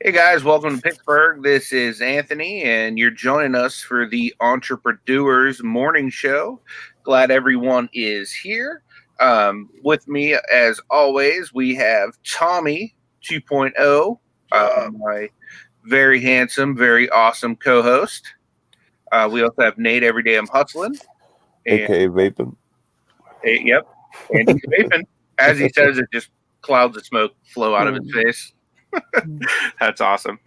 Hey guys, welcome to Pittsburgh. This is Anthony, and you're joining us for the Entrepre-Doers morning show. Glad everyone is here. With me, as always, we have Tommy 2.0, my very handsome, very awesome co-host. We also have Nate, Everyday I'm Hustling. AKA Vaping. Yep, and he's vaping. As he says, it just clouds of smoke flow out of his face. That's awesome.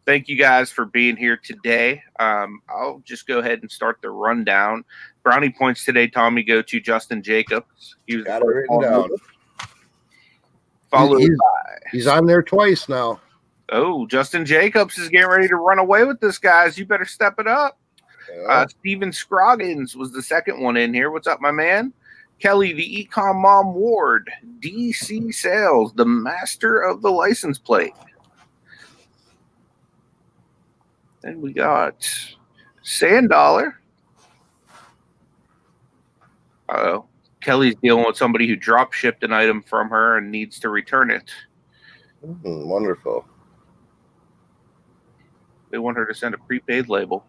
Thank you guys for being here today. I'll just go ahead and start the rundown. Brownie points today, Tommy, go to Justin Jacobs. He was got it written down. Followed he's on there twice now. Oh, Justin Jacobs is getting ready to run away with this, guys. You better step it up. Yeah. Steven Scroggins was the second one in here. What's up, my man? Kelly, the Ecom Mom Ward, DC Sales, the master of the license plate. Then we got Sandollar. Uh-oh. Kelly's dealing with somebody who drop shipped an item from her and needs to return it. Wonderful. They want her to send a prepaid label.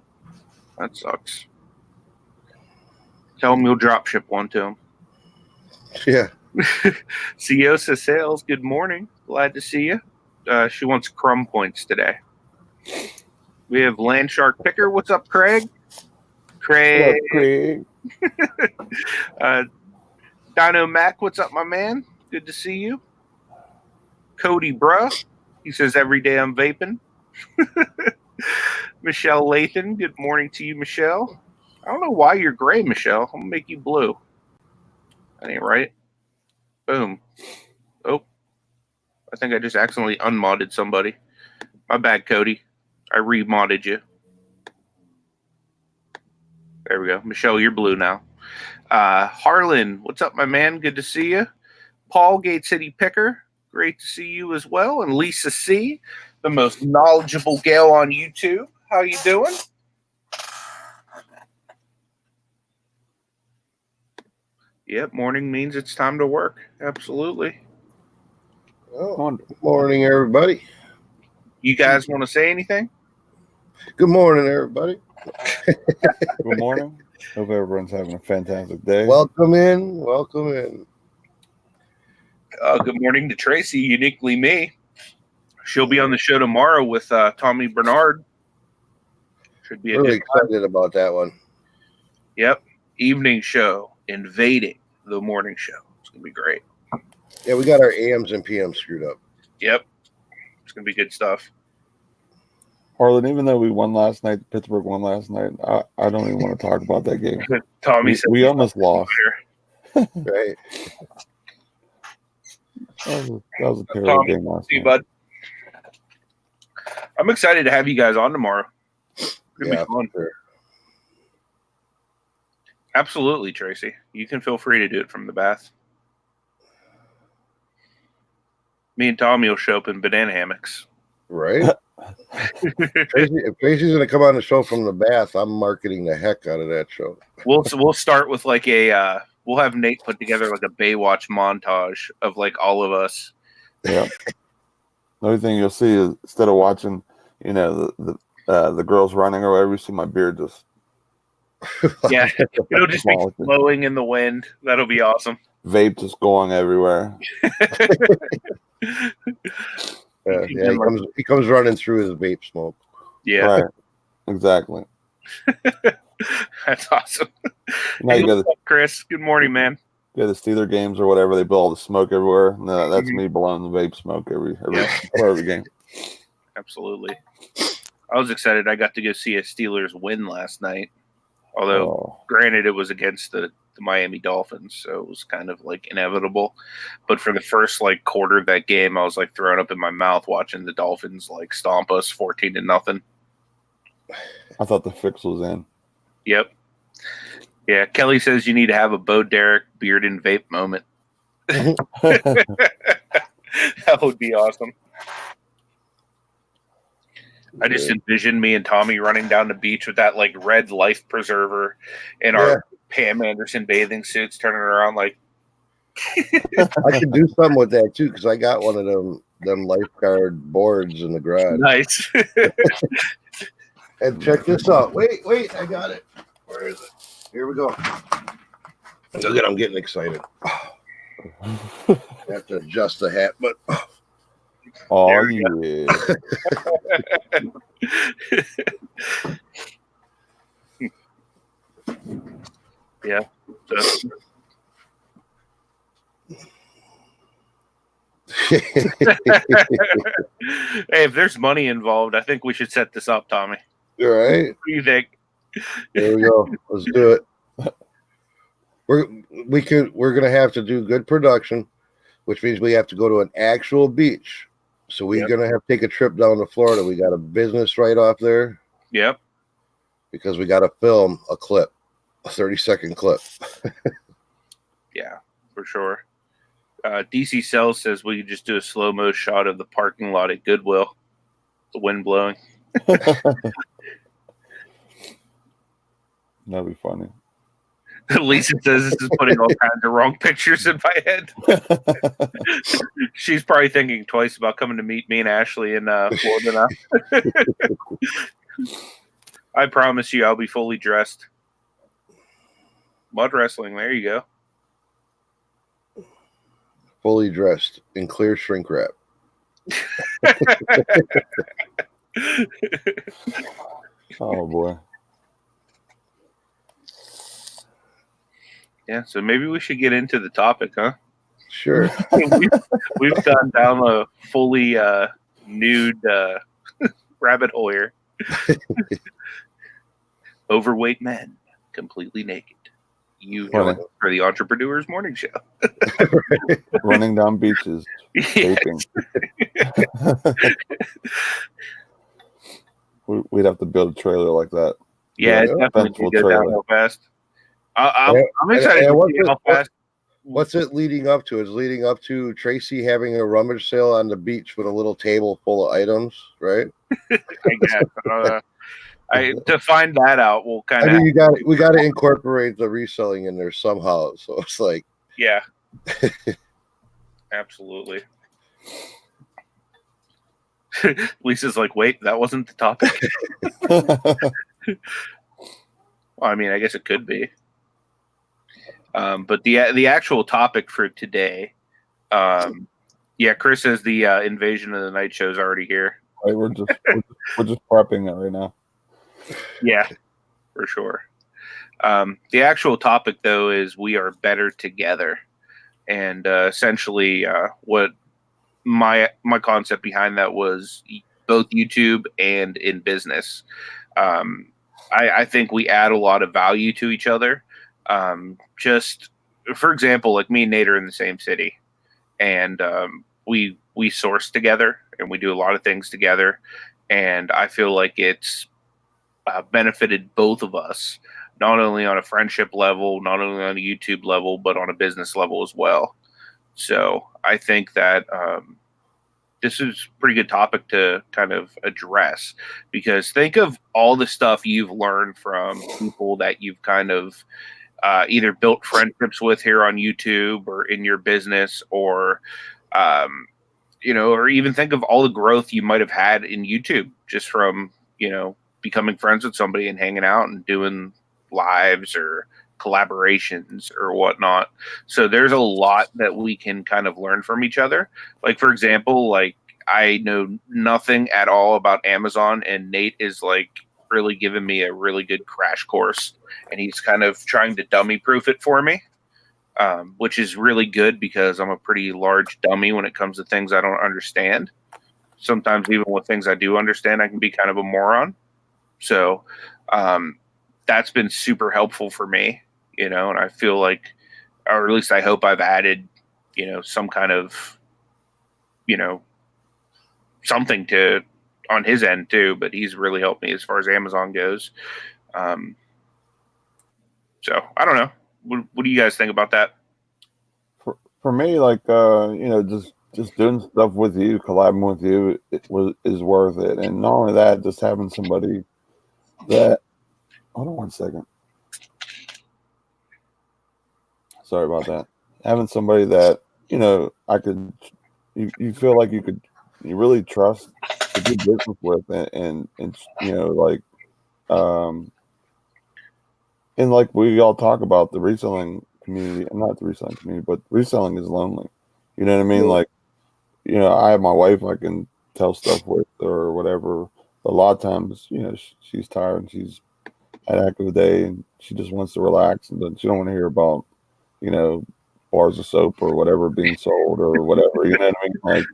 That sucks. Tell them you'll drop ship one to them. Yeah. Ciosa Sales, good morning. Glad to see you. She wants crumb points today. We have Landshark Picker. What's up, Craig? Craig. What's up, Craig? Dino Mac, what's up, my man? Good to see you. Cody Bruh. He says, every day I'm vaping. Michelle Lathan, good morning to you, Michelle. I don't know why you're gray, Michelle. I'm going to make you blue. That ain't right. Boom. Oh. I think I just accidentally unmodded somebody. My bad, Cody. I remodded you. There we go. Michelle, you're blue now. Harlan, what's up, my man? Good to see you. Paul, Gate City Picker. Great to see you as well. And Lisa C., the most knowledgeable gal on YouTube. How you doing? Yep, morning means it's time to work. Absolutely. Well, good morning, everybody. You guys want to say anything? Good morning, everybody. Good morning. Hope everyone's having a fantastic day. Welcome in. Welcome in. Good morning to Tracy, uniquely me. She'll be on the show tomorrow with Tommy Bernard. Should be really excited about that one. Yep. Evening show, invading the morning show. It's going to be great. Yeah, we got our AMs and PMs screwed up. Yep. It's going to be good stuff. Harlan, even though we won last night, Pittsburgh won last night, I don't even want to talk about that game. Tommy said we almost lost. Right. That was a terrible game last night. Bud. I'm excited to have you guys on tomorrow. It's going to be fun. Sure. Absolutely, Tracy. You can feel free to do it from the bath. Me and Tommy will show up in banana hammocks. Right? If Tracy's going to come on the show from the bath, I'm marketing the heck out of that show. We'll start with like a we'll have Nate put together like a Baywatch montage of like all of us. Yeah. The only thing you'll see is instead of watching, the girls running or whatever, you see my beard just. Yeah, it'll just be blowing in the wind. That'll be awesome. Vape just going everywhere. He comes running through his vape smoke. Yeah, right. Exactly. That's awesome. Now you got Chris. Good morning, man. Yeah, the Steeler games or whatever, they blow all the smoke everywhere. No, that's me blowing the vape smoke every game. Absolutely. I was excited. I got to go see a Steelers win last night. Although, granted, it was against the Miami Dolphins, so it was kind of like inevitable. But for the first like quarter of that game, I was like throwing up in my mouth watching the Dolphins like stomp us 14-0. I thought the fix was in. Yep. Yeah, Kelly says you need to have a Bo Derek beard and vape moment. That would be awesome. I just envisioned me and Tommy running down the beach with that like red life preserver in our Pam Anderson bathing suits, turning around like, I could do something with that too, because I got one of them lifeguard boards in the garage. Nice. And check this out. Wait, I got it. Where is it? Here we go. Look at, I'm getting excited. I have to adjust the hat, but Oh There we yeah. Yeah. So, hey, if there's money involved, I think we should set this up, Tommy. All right. What do you think? There we go. Let's do it. We're gonna have to do good production, which means we have to go to an actual beach. So we're gonna have to take a trip down to Florida. We got a business right off there. Yep. Because we got to film a clip, a 30-second clip. Yeah, for sure. DC Cell says we could just do a slow-mo shot of the parking lot at Goodwill. The wind blowing. That'd be funny. Lisa says this is putting all kinds of wrong pictures in my head. She's probably thinking twice about coming to meet me and Ashley in Florida now. I promise you I'll be fully dressed. Mud wrestling, there you go. Fully dressed in clear shrink wrap. Oh boy. Yeah, so maybe we should get into the topic, huh? Sure. We've gone down a fully nude rabbit hole here. Overweight men, completely naked. You join us for the Entrepre-Doers morning show. Running down beaches. Yes. We'd have to build a trailer like that. Yeah, Yeah, definitely go down real fast. I'm excited and to see how fast. What's it leading up to? It's leading up to Tracy having a rummage sale on the beach with a little table full of items, right? I guess. To find that out, we'll kind of. I mean, we got to incorporate the reselling in there somehow. So it's like, yeah, absolutely. Lisa's like, wait, that wasn't the topic. Well, I mean, I guess it could be. But the actual topic for today, Chris says the Invasion of the Night Show is already here. Right, we're just prepping it right now. Yeah, for sure. The actual topic, though, is we are better together, and essentially, what my concept behind that was both YouTube and in business. I think we add a lot of value to each other. Just for example, like me and Nate are in the same city, and we source together and we do a lot of things together, and I feel like it's benefited both of us, not only on a friendship level, not only on a YouTube level, but on a business level as well. So I think that this is a pretty good topic to kind of address, because think of all the stuff you've learned from people that you've kind of either built friendships with here on YouTube or in your business, or, or even think of all the growth you might have had in YouTube just from, becoming friends with somebody and hanging out and doing lives or collaborations or whatnot. So there's a lot that we can kind of learn from each other. Like, for example, like I know nothing at all about Amazon, and Nate is like really giving me a really good crash course, and he's kind of trying to dummy proof it for me, which is really good because I'm a pretty large dummy when it comes to things I don't understand. Sometimes even with things I do understand, I can be kind of a moron. So that's been super helpful for me, and I feel like, or at least I hope I've added, some kind of, something to on his end too, but he's really helped me as far as Amazon goes. So I don't know. What do you guys think about that? For me, like, just doing stuff with you, collabing with you, is worth it. And not only that, just having somebody that, hold on one second. Sorry about that. having somebody that, you know, you feel like you really trust to do business with, and you know, like, and like we all talk about the reselling community, not the reselling community, but reselling is lonely. You know what I mean? Like, you know, I have my wife I can tell stuff with or whatever. But a lot of times, you know, she's tired and she's had a heck of a day and she just wants to relax, and she don't want to hear about, you know, bars of soap or whatever being sold or whatever. You know what I mean? Like,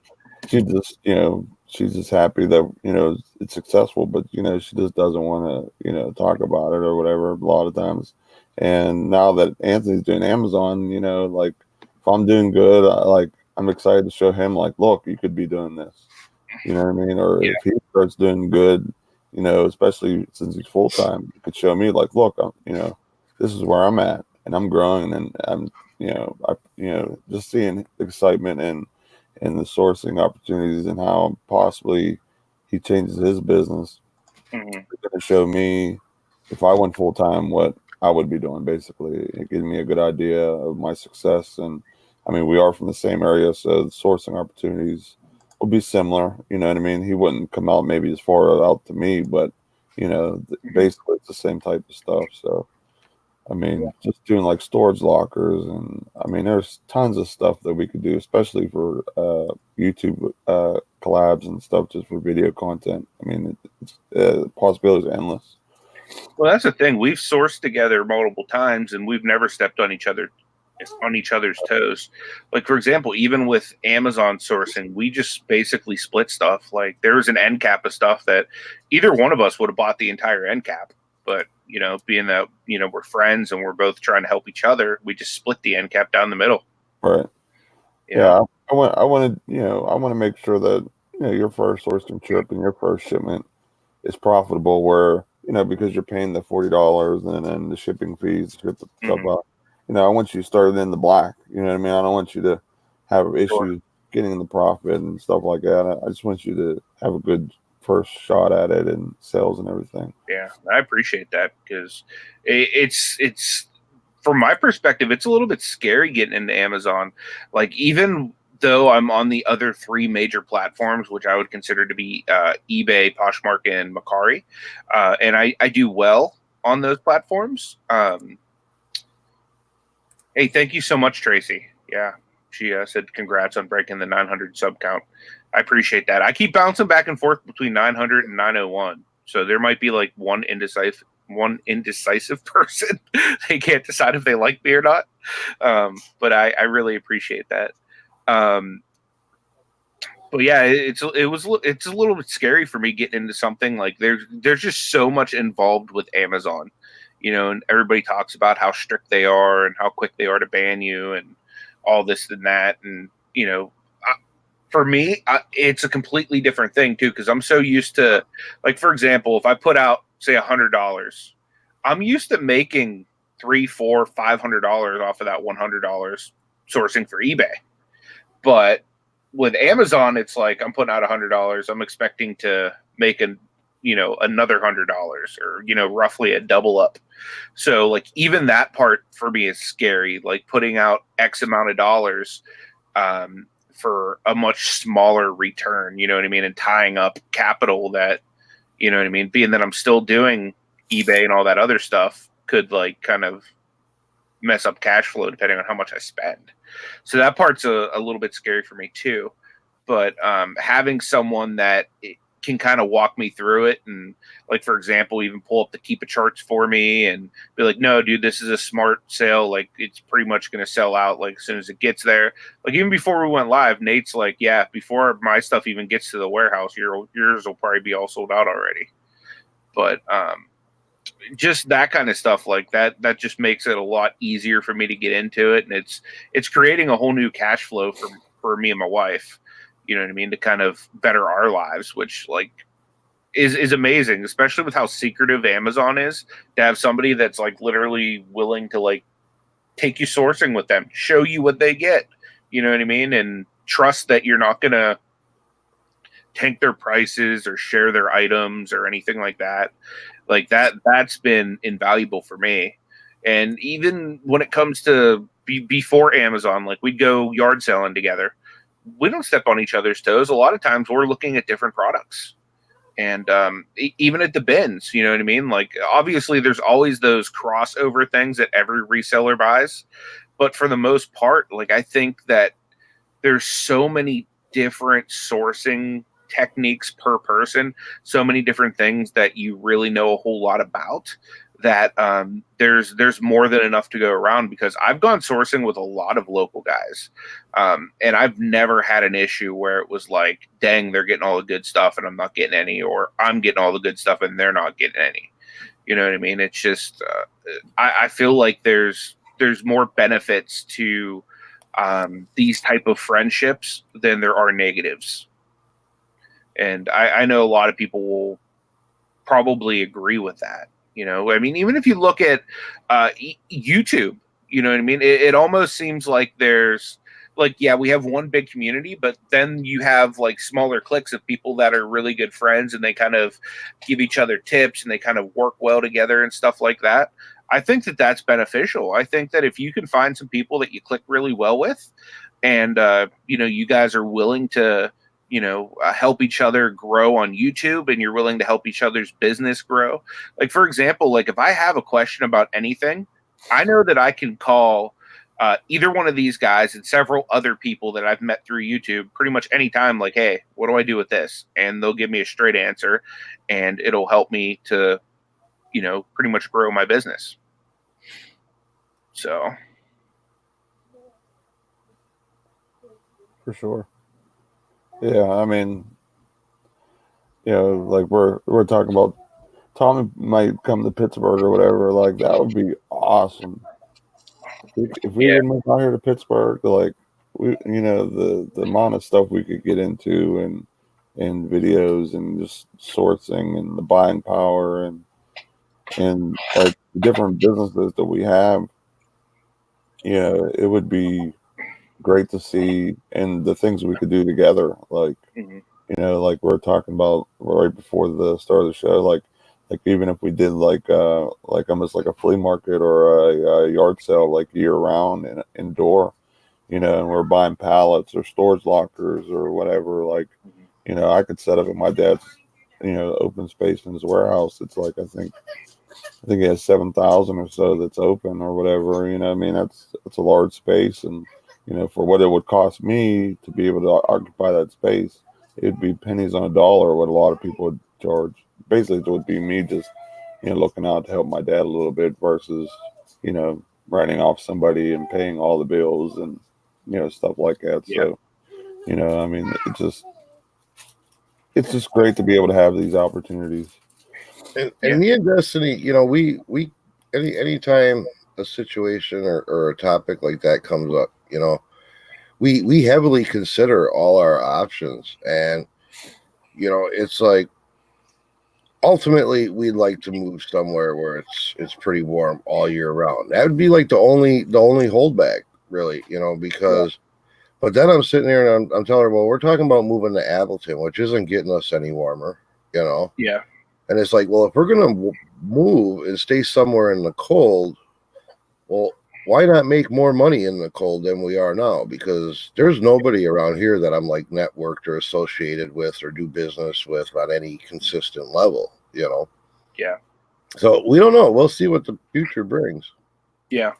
she just, you know, she's just happy that, you know, it's successful, but, you know, she just doesn't want to, you know, talk about it or whatever a lot of times. And now that Anthony's doing Amazon, you know, like, if I'm doing good, I'm excited to show him, like, look, you could be doing this. You know what I mean? Or Yeah. if he starts doing good, you know, especially since he's full time, you could show me, like, look, you know, this is where I'm at and I'm growing, and I'm, you know, just seeing excitement and the sourcing opportunities and how possibly he changes his business. Mm-hmm. It's going to show me, if I went full time, what I would be doing. Basically, it gives me a good idea of my success. And I mean, we are from the same area, so the sourcing opportunities will be similar. You know what I mean? He wouldn't come out maybe as far out to me, but, you know, basically it's the same type of stuff. So, I mean, just doing like storage lockers, and I mean, there's tons of stuff that we could do, especially for YouTube collabs and stuff, just for video content. I mean, possibilities are endless. Well, that's the thing. We've sourced together multiple times, and we've never stepped on each other's toes. Like, for example, even with Amazon sourcing, we just basically split stuff. Like, there was an end cap of stuff that either one of us would have bought the entire end cap, but, you know, being that, you know, we're friends and we're both trying to help each other, we just split the end cap down the middle. Right. Yeah. I want to, you know, I want to make sure that, you know, your first sourcing trip and your first shipment is profitable, where, you know, because you're paying the $40 and then the shipping fees, ship the stuff out. You know, I want you started in the black. You know what I mean? I don't want you to have issues getting the profit and stuff like that. I just want you to have a good first shot at it and sales and everything. Yeah, I appreciate that, because it's from my perspective, it's a little bit scary getting into Amazon. Like, even though I'm on the other three major platforms, which I would consider to be eBay, Poshmark, and Mercari, and I do well on those platforms. Hey, thank you so much, Tracy. Yeah, she said congrats on breaking the 900 sub count. I appreciate that. I keep bouncing back and forth between 900 and 901. So there might be like one indecisive person. They can't decide if they like me or not. But I really appreciate that. But yeah, it's a little bit scary for me getting into something like there's just so much involved with Amazon, you know, and everybody talks about how strict they are and how quick they are to ban you and all this and that, and you know, for me, it's a completely different thing too, because I'm so used to, like, for example, if I put out say $100, I'm used to making $300, $400, $500 off of that $100 sourcing for eBay. But with Amazon, it's like I'm putting out $100, I'm expecting to make another $100, or, you know, roughly a double up. So like, even that part for me is scary, like putting out X amount of dollars for a much smaller return, you know what I mean? And tying up capital that, you know what I mean, being that I'm still doing eBay and all that other stuff, could like kind of mess up cash flow depending on how much I spend. So that part's a little bit scary for me too. But having someone that can kind of walk me through it, and like, for example, even pull up the Keepa charts for me and be like, no, dude, this is a smart sale. Like, it's pretty much going to sell out like as soon as it gets there. Like, even before we went live, Nate's like, yeah, before my stuff even gets to the warehouse, yours will probably be all sold out already. But just that kind of stuff like that just makes it a lot easier for me to get into it. And it's creating a whole new cash flow for me and my wife, you know what I mean, to kind of better our lives, which like is amazing, especially with how secretive Amazon is, to have somebody that's like literally willing to like take you sourcing with them, show you what they get, you know what I mean, and trust that you're not going to tank their prices or share their items or anything like that. Like that's been invaluable for me. And even when it comes to before Amazon, like we'd go yard selling together. We don't step on each other's toes. A lot of times we're looking at different products. And even at the bins, you know what I mean? Like, obviously, there's always those crossover things that every reseller buys. But for the most part, like, I think that there's so many different sourcing techniques per person, so many different things that you really know a whole lot about, that there's more than enough to go around, because I've gone sourcing with a lot of local guys, and I've never had an issue where it was like, dang, they're getting all the good stuff and I'm not getting any, or I'm getting all the good stuff and they're not getting any. You know what I mean? It's just I feel like there's more benefits to these type of friendships than there are negatives. And I know a lot of people will probably agree with that. You know, I mean, even if you look at YouTube, you know what I mean? It almost seems like there's like, yeah, we have one big community, but then you have like smaller cliques of people that are really good friends, and they kind of give each other tips and they kind of work well together and stuff like that. I think that that's beneficial. I think that if you can find some people that you click really well with, and you know, you guys are willing to, you know, help each other grow on YouTube, and you're willing to help each other's business grow. Like, for example, like if I have a question about anything, I know that I can call either one of these guys and several other people that I've met through YouTube pretty much anytime. Like, hey, what do I do with this? And they'll give me a straight answer, and it'll help me to, you know, pretty much grow my business. So. For sure. Yeah, I mean, you know, like we're talking about, Tommy might come to Pittsburgh or whatever. Like, that would be awesome. If we could move out here to Pittsburgh, like, we, you know, the amount of stuff we could get into, and videos, and just sourcing, and the buying power, and like the different businesses that we have, you know, it would be great to see, and the things we could do together. Like, you know, like we're talking about right before the start of the show, like even if we did like almost like a flea market or a yard sale, like year round and indoor, you know, and we're buying pallets or storage lockers or whatever. Like, you know, I could set up at my dad's, you know, open space in his warehouse. It's like, I think he has 7,000 or so that's open or whatever. You know, I mean, that's a large space, and you know, for what it would cost me to be able to occupy that space, it'd be pennies on a dollar what a lot of people would charge. Basically, it would be me just, you know, looking out to help my dad a little bit versus, you know, writing off somebody and paying all the bills and, you know, stuff like that. Yeah. So, you know, I mean, it's just great to be able to have these opportunities. And me and Destiny, you know, we anytime a situation or a topic like that comes up, you know, we heavily consider all our options, and you know, it's like ultimately we'd like to move somewhere where it's pretty warm all year round. That would be like the only holdback, really, you know, because but then I'm sitting there and I'm telling her, well, we're talking about moving to Appleton, which isn't getting us any warmer, you know. Yeah. And it's like, well, if we're gonna move and stay somewhere in the cold, well, why not make more money in the cold than we are now? Because there's nobody around here that I'm like networked or associated with or do business with on any consistent level, you know? Yeah. So we don't know. We'll see what the future brings. Yeah.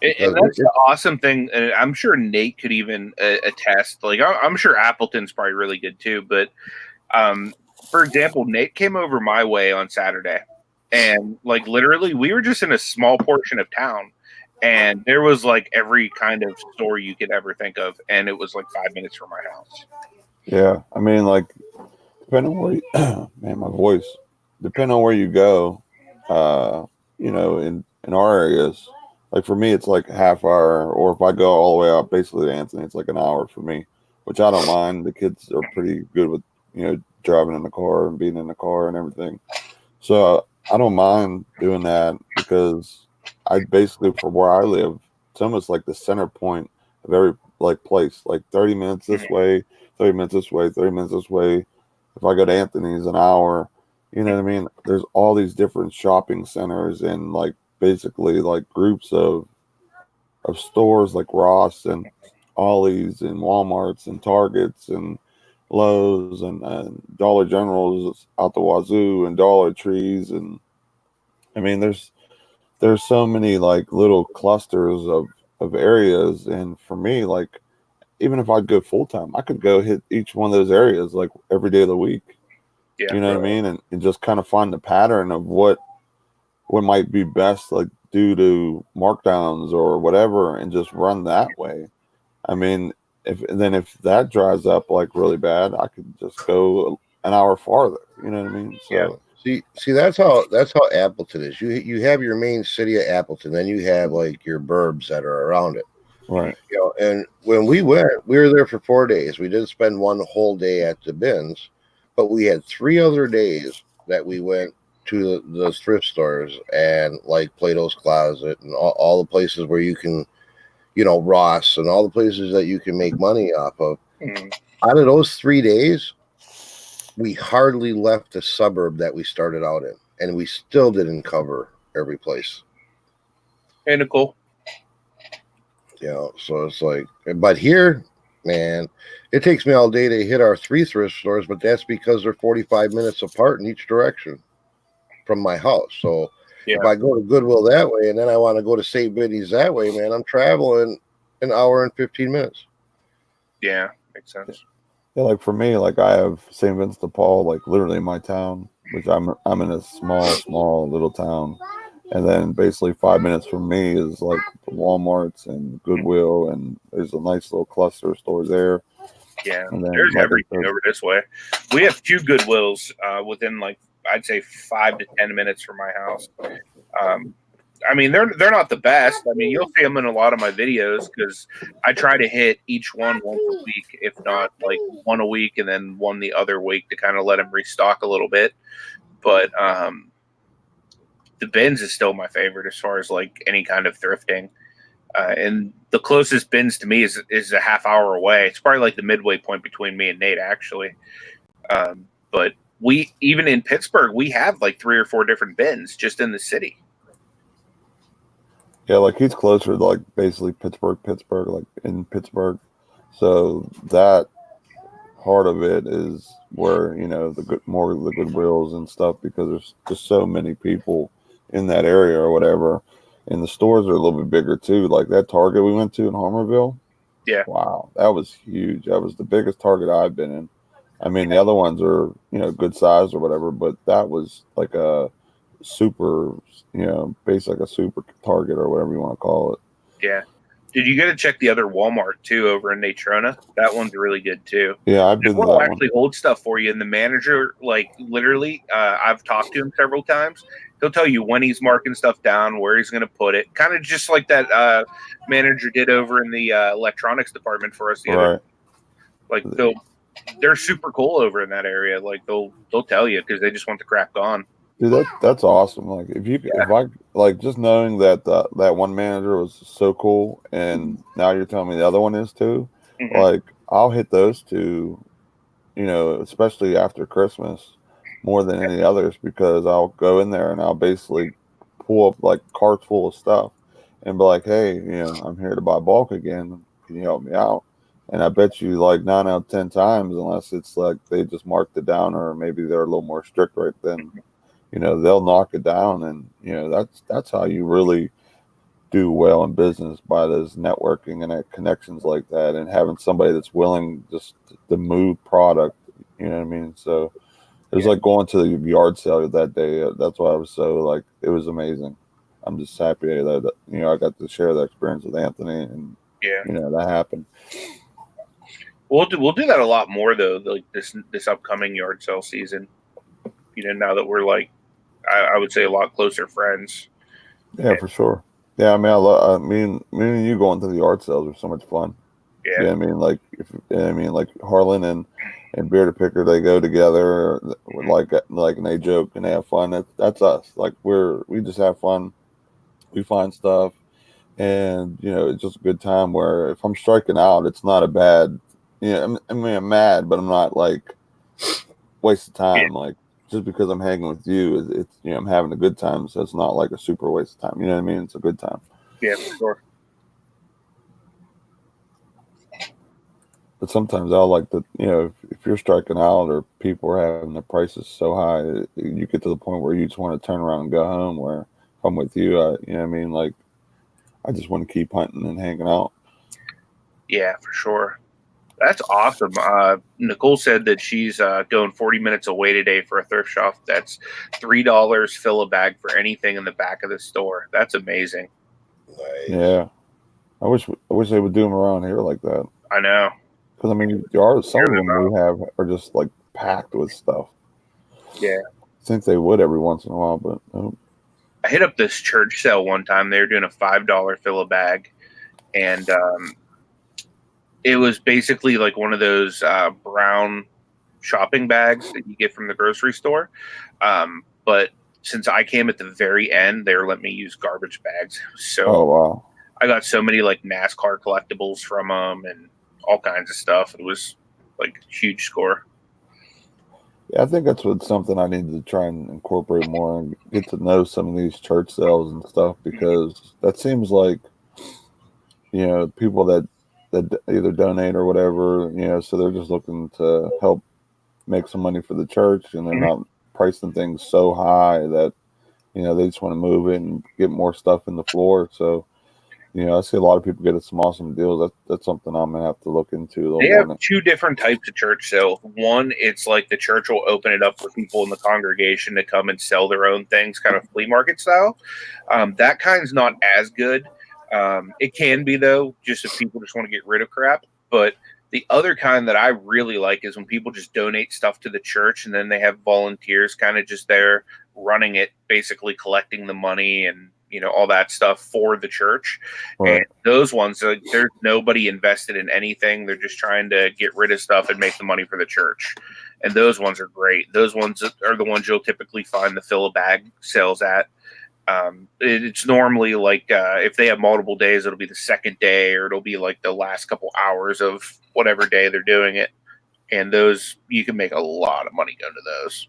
And that's the awesome thing. And I'm sure Nate could even attest. Like, I'm sure Appleton's probably really good too. But for example, Nate came over my way on Saturday. And like literally, we were just in a small portion of town. And there was like every kind of store you could ever think of. And it was like 5 minutes from my house. Yeah. I mean, like, depending on where you, man, my voice, depending on where you go, you know, in our areas, like for me, it's like a half hour, or if I go all the way out basically to Anthony, it's like an hour for me, which I don't mind. The kids are pretty good with, you know, driving in the car and being in the car and everything. So I don't mind doing that, because I basically, from where I live, it's almost like the center point of every like place, like 30 minutes this way, 30 minutes this way, 30 minutes this way. If I go to Anthony's, an hour, you know what I mean? There's all these different shopping centers and like basically like groups of of stores like Ross and Ollie's and Walmart's and Targets and Lowe's and Dollar General's out the wazoo and Dollar Trees. And I mean, there's so many like little clusters of areas. And for me, like, even if I'd go full time, I could go hit each one of those areas like every day of the week. Yeah, you know what I mean? And just kind of find the pattern of what might be best, like due to markdowns or whatever, and just run that way. I mean, if that dries up like really bad, I could just go an hour farther. You know what I mean? So see that's how Appleton is. You have your main city of Appleton, then you have like your burbs that are around it. right. You know, and when we went, we were there for 4 days. We didn't spend one whole day at the bins, but we had 3 other days that we went to the thrift stores and like Plato's Closet and all the places where you can, you know, Ross and all the places that you can make money off of. Out of those 3 days, we hardly left the suburb that we started out in, and we still didn't cover every place. And cool. You know, so it's like, but here, man, it takes me all day to hit our 3 thrift stores, but that's because they're 45 minutes apart in each direction from my house. So if I go to Goodwill that way and then I want to go to St. Biddy's that way, man, I'm traveling an hour and 15 minutes. Yeah, makes sense. Yeah, like for me, like I have St. Vincent de Paul, like literally in my town, which I'm in a small little town. And then basically 5 minutes from me is like the Walmarts and Goodwill, and there's a nice little cluster of stores there. Yeah, and then, there's like everything over this way. We have 2 Goodwills within like I'd say 5 to 10 minutes from my house. I mean, they're not the best. I mean, you'll see them in a lot of my videos because I try to hit each one once a week, if not like one a week and then one the other week to kind of let them restock a little bit. But the bins is still my favorite as far as like any kind of thrifting. And the closest bins to me is a half hour away. It's probably like the midway point between me and Nate, actually. But we, even in Pittsburgh, we have like 3 or 4 different bins just in the city. Yeah, like he's closer to like basically Pittsburgh, like in Pittsburgh. So that part of it is where, you know, more of the Goodwills and stuff, because there's just so many people in that area or whatever. And the stores are a little bit bigger too. Like that Target we went to in Homerville. Yeah. Wow, that was huge. That was the biggest Target I've been in. I mean, the other ones are, you know, good size or whatever, but that was like a super, you know, basically like a super Target or whatever you want to call it. Yeah. Did you get to check the other Walmart too over in Natrona? That one's really good too. Yeah, I've been. We'll actually hold stuff for you, and the manager, like literally, I've talked to him several times. He'll tell you when he's marking stuff down, where he's going to put it, kind of just like that manager did over in the electronics department for us the other. Like they're super cool over in that area. Like they'll tell you because they just want the crap gone. Dude, that's awesome. Like if I like just knowing that that one manager was so cool, and now you're telling me the other one is too. Mm-hmm. Like I'll hit those two, you know, especially after Christmas, more than any others, because I'll go in there and I'll basically pull up like carts full of stuff and be like, hey, you know, I'm here to buy bulk again. Can you help me out? And I bet you like 9 out of 10 times, unless it's like they just marked it down or maybe they're a little more strict right then, you know, they'll knock it down. And, you know, that's how you really do well in business, by those networking and connections like that, and having somebody that's willing just to move product, you know what I mean? So it was like going to the yard sale that day. That's why I was so like, it was amazing. I'm just happy that, you know, I got to share that experience with Anthony, and you know, that happened. We'll do that a lot more though, like this upcoming yard sale season. You know, now that we're like, I would say a lot closer friends. Yeah, for sure. Yeah, I mean, I love. Me and you going to the yard sales are so much fun. Yeah, you know what I mean, like Harlan and Beard to Picker, they go together, like and they joke and they have fun. That's us. Like we just have fun. We find stuff, and you know, it's just a good time. Where if I'm striking out, it's not a bad. You know, I mean, I'm mad, but I'm not like waste of time. Yeah. Like just because I'm hanging with you, it's you know, I'm having a good time, so it's not like a super waste of time. You know what I mean? It's a good time. Yeah, for sure. But sometimes I'll like the, if you're striking out or people are having their prices so high, you get to the point where you just want to turn around and go home. Where if I'm with you, you know what I mean? Like, I just want to keep hunting and hanging out. Yeah, for sure. That's awesome. Nicole said that she's going 40 minutes away today for a thrift shop. That's $3 fill a bag for anything in the back of the store. That's amazing. Nice. Yeah. I wish they would do them around here like that. I know. Because, I mean, there are some of them we have are just like packed with stuff. Yeah. I think they would every once in a while, but nope. I hit up this church sale one time. They were doing a $5 fill a bag. And it was basically like one of those brown shopping bags that you get from the grocery store. But since I came at the very end, they were letting me use garbage bags. So Oh, wow. I got so many like NASCAR collectibles from them and all kinds of stuff. It was like a huge score. Yeah, I think that's something I need to try and incorporate more and get to know some of these church sales and stuff, because that seems like, people that either donate or whatever, so they're just looking to help make some money for the church, and they're not pricing things so high that, they just want to move it and get more stuff in the floor. So, I see a lot of people getting some awesome deals. That's something I'm gonna have to look into. They have two different types of church sales. One, it's like the church will open it up for people in the congregation to come and sell their own things, kind of flea market style. That kind's not as good. It can be, though, just if people just want to get rid of crap. But the other kind that I really like is when people just donate stuff to the church, and then they have volunteers kind of just there running it, basically collecting the money and all that stuff for the church. Right. And those ones, there's nobody invested in anything. They're just trying to get rid of stuff and make the money for the church. And those ones are great. Those ones are the ones you'll typically find the fill a bag sales at. It's normally like if they have multiple days, it'll be the second day, or it'll be like the last couple hours of whatever day they're doing it. And those, you can make a lot of money going to those.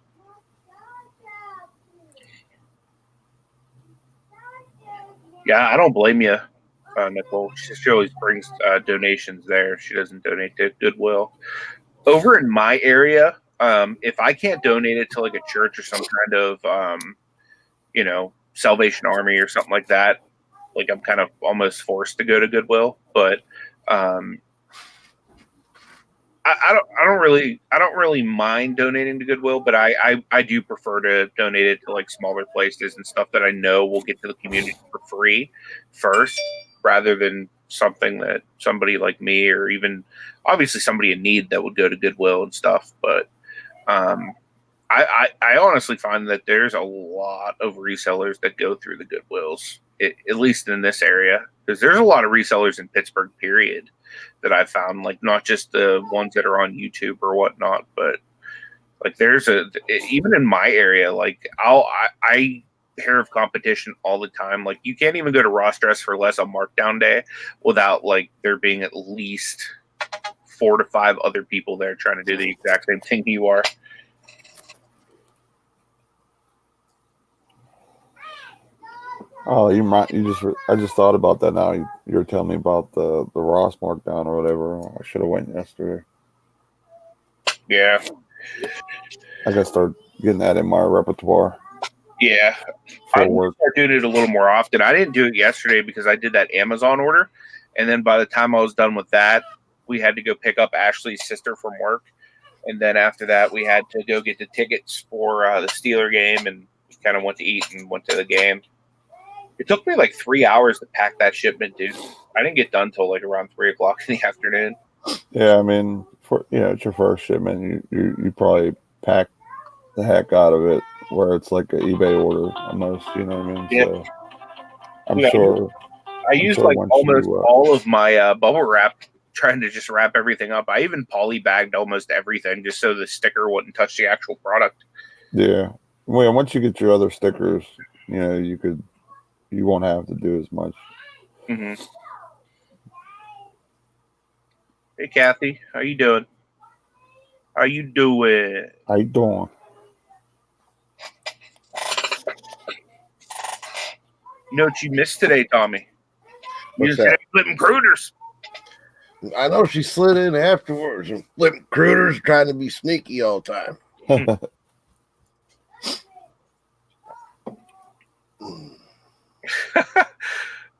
Yeah, I don't blame you, Nicole. She always brings donations there. She doesn't donate to Goodwill. Over in my area, if I can't donate it to like a church or some kind of, Salvation Army or something like that, like I'm kind of almost forced to go to Goodwill. But I don't really mind donating to Goodwill, but I do prefer to donate it to like smaller places and stuff that I know will get to the community for free first, rather than something that somebody like me, or even obviously somebody in need, that would go to Goodwill and stuff. But I honestly find that there's a lot of resellers that go through the Goodwills, at least in this area, because there's a lot of resellers in Pittsburgh, period, that I've found, like not just the ones that are on YouTube or whatnot, but like there's even in my area, like I hear of competition all the time. Like you can't even go to Ross Dress for Less on markdown day without like there being at least 4 to 5 other people there trying to do the exact same thing you are. Oh, I just thought about that now. You were telling me about the Ross markdown or whatever. I should have went yesterday. Yeah. I gotta start getting that in my repertoire. Yeah. I need to start doing it a little more often. I didn't do it yesterday because I did that Amazon order. And then by the time I was done with that, we had to go pick up Ashley's sister from work. And then after that, we had to go get the tickets for the Steeler game, and we kind of went to eat and went to the game. It took me like 3 hours to pack that shipment, dude. I didn't get done till like around 3 o'clock in the afternoon. Yeah, I mean, it's your first shipment. You probably pack the heck out of it, where it's like an eBay order almost. You know what I mean? Yeah. So I'm sure. I used like almost all of my bubble wrap, trying to just wrap everything up. I even poly bagged almost everything just so the sticker wouldn't touch the actual product. Yeah. Well, once you get your other stickers, you won't have to do as much. Mm-hmm. Hey, Kathy, how you doing? How you doing? How you doing? You know what you missed today, Tommy? You just had flipping crooners. I know she slid in afterwards and flipping critters, trying to be sneaky all the time.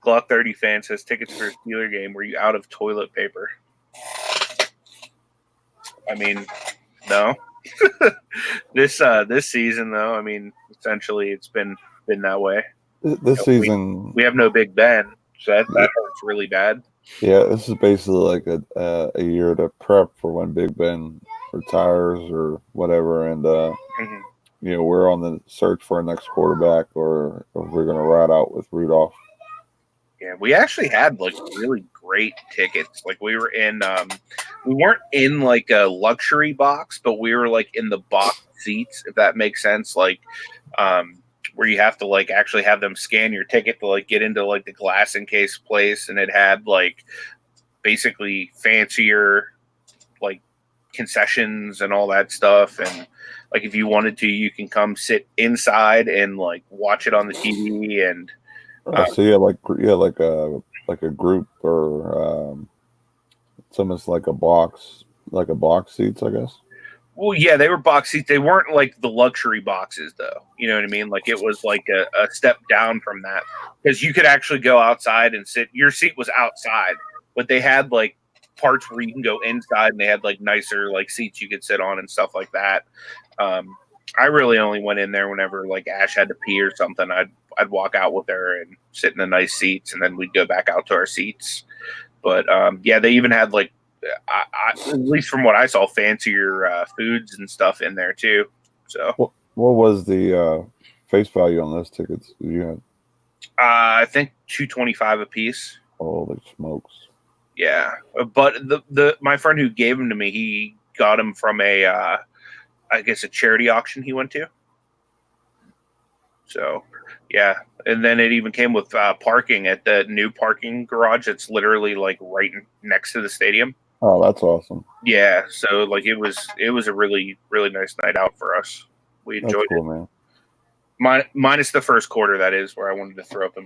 Glock 30 fan says tickets for a Steeler game. Were you out of toilet paper? I mean, no. This season though, I mean, essentially it's been that way. This season we have no Big Ben, so that hurts really bad. Yeah, this is basically like a year to prep for when Big Ben retires or whatever, and we're on the search for a next quarterback, or if we're going to ride out with Rudolph. Yeah, we actually had like really great tickets. Like we were in, we weren't in like a luxury box, but we were like in the box seats, if that makes sense. Like, where you have to like actually have them scan your ticket to like get into like the glass encase place, and it had like basically fancier like concessions and all that stuff. And like if you wanted to, you can come sit inside and like watch it on the TV. And so like a group, or it's almost like a box seats, I guess. Well, yeah, they were box seats. They weren't like the luxury boxes, though. You know what I mean? Like it was like a step down from that, because you could actually go outside and sit. Your seat was outside, but they had like parts where you can go inside, and they had like nicer like seats you could sit on and stuff like that. I really only went in there whenever like Ash had to pee or something. I'd walk out with her and sit in the nice seats, and then we'd go back out to our seats. But yeah, they even had like, at least from what I saw, fancier foods and stuff in there too. So what was the face value on those tickets you had? I think $225 a piece. Holy smokes! Yeah, but the my friend who gave them to me, he got them from a I guess a charity auction he went to. So yeah, and then it even came with parking at the new parking garage. It's literally like right next to the stadium. Oh, that's awesome. Yeah, so like it was a really, really nice night out for us. We enjoyed it, man. Minus the first quarter, that is, where I wanted to throw up in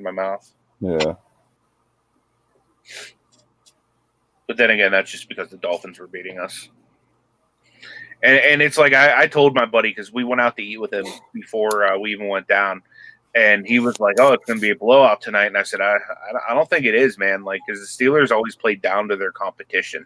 my mouth. Yeah. But then again, that's just because the Dolphins were beating us. And it's like I told my buddy, because we went out to eat with him before we even went down, and he was like, "Oh, it's going to be a blowout tonight." And I said, "I don't think it is, man. Like, because the Steelers always play down to their competition.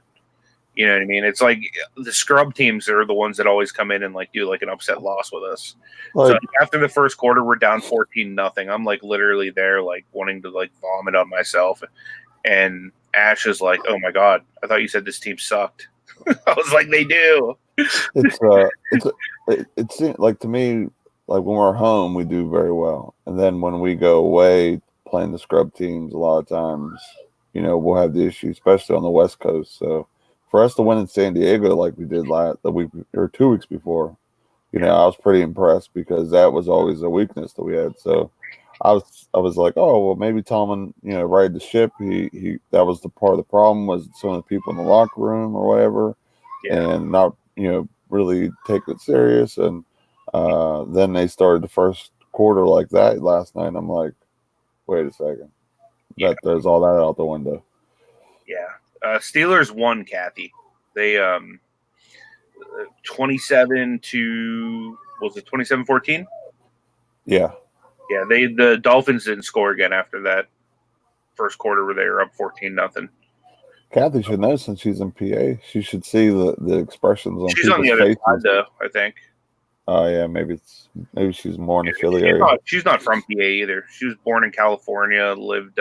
You know what I mean? It's like the scrub teams are the ones that always come in and like do like an upset loss with us. So after the first quarter, we're down 14-0. I'm like literally there, like wanting to like vomit on myself. And Ash is like, "Oh my God, I thought you said this team sucked." I was like, "They do." It seems like, to me, like when we're home, we do very well, and then when we go away playing the scrub teams, a lot of times, we'll have the issue, especially on the West Coast. So for us to win in San Diego like we did the week or 2 weeks before, I was pretty impressed, because that was always a weakness that we had. So I was like, oh well, maybe Tomlin, righted the ship. He that was the part of the problem, was some of the people in the locker room or whatever, and not really take it serious. And then they started the first quarter like that last night, and I'm like, wait a second, that there's all that out the window. Yeah. Steelers won, Kathy. They 27 to, was it 27-14? Yeah. Yeah, the Dolphins didn't score again after that first quarter where they were up 14-0. Kathy should know, since she's in PA. She should see the expressions on she's on the other side, though, I think. Oh yeah, maybe she's more in the Philly area. She's not from PA either. She was born in California, lived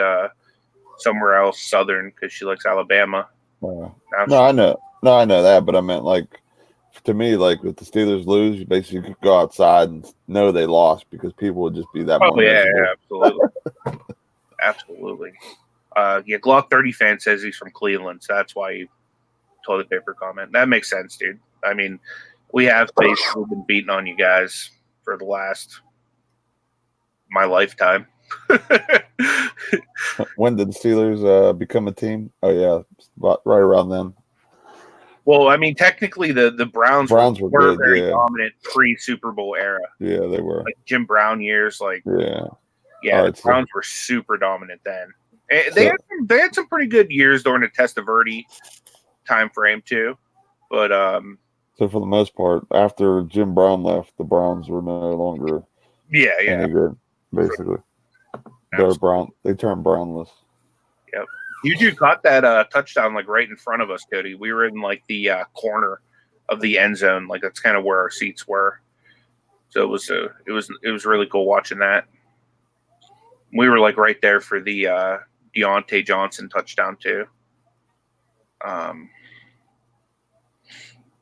somewhere else southern, because she likes Alabama. I know that, but I meant, like, to me, like, if the Steelers lose, you basically could go outside and know they lost, because people would just be that. Oh yeah, absolutely, absolutely. Glock 30 fan says he's from Cleveland, so that's why he toilet paper comment. That makes sense, dude. I mean, we have basically been beating on you guys for the last my lifetime. When did the Steelers become a team? Oh yeah, right around then. Well, I mean, technically the Browns were good, very dominant pre-Super Bowl era. Yeah, they were. Like Jim Brown years, like yeah, the Browns were super dominant then. And they had some pretty good years during the Testaverde time frame too. But so for the most part, after Jim Brown left, the Browns were no longer any good, basically. They're brown. They turned brownless. Yep. You two caught that touchdown like right in front of us, Cody. We were in like the corner of the end zone, like that's kind of where our seats were. So it was really cool watching that. We were like right there for the Deontay Johnson touchdown too.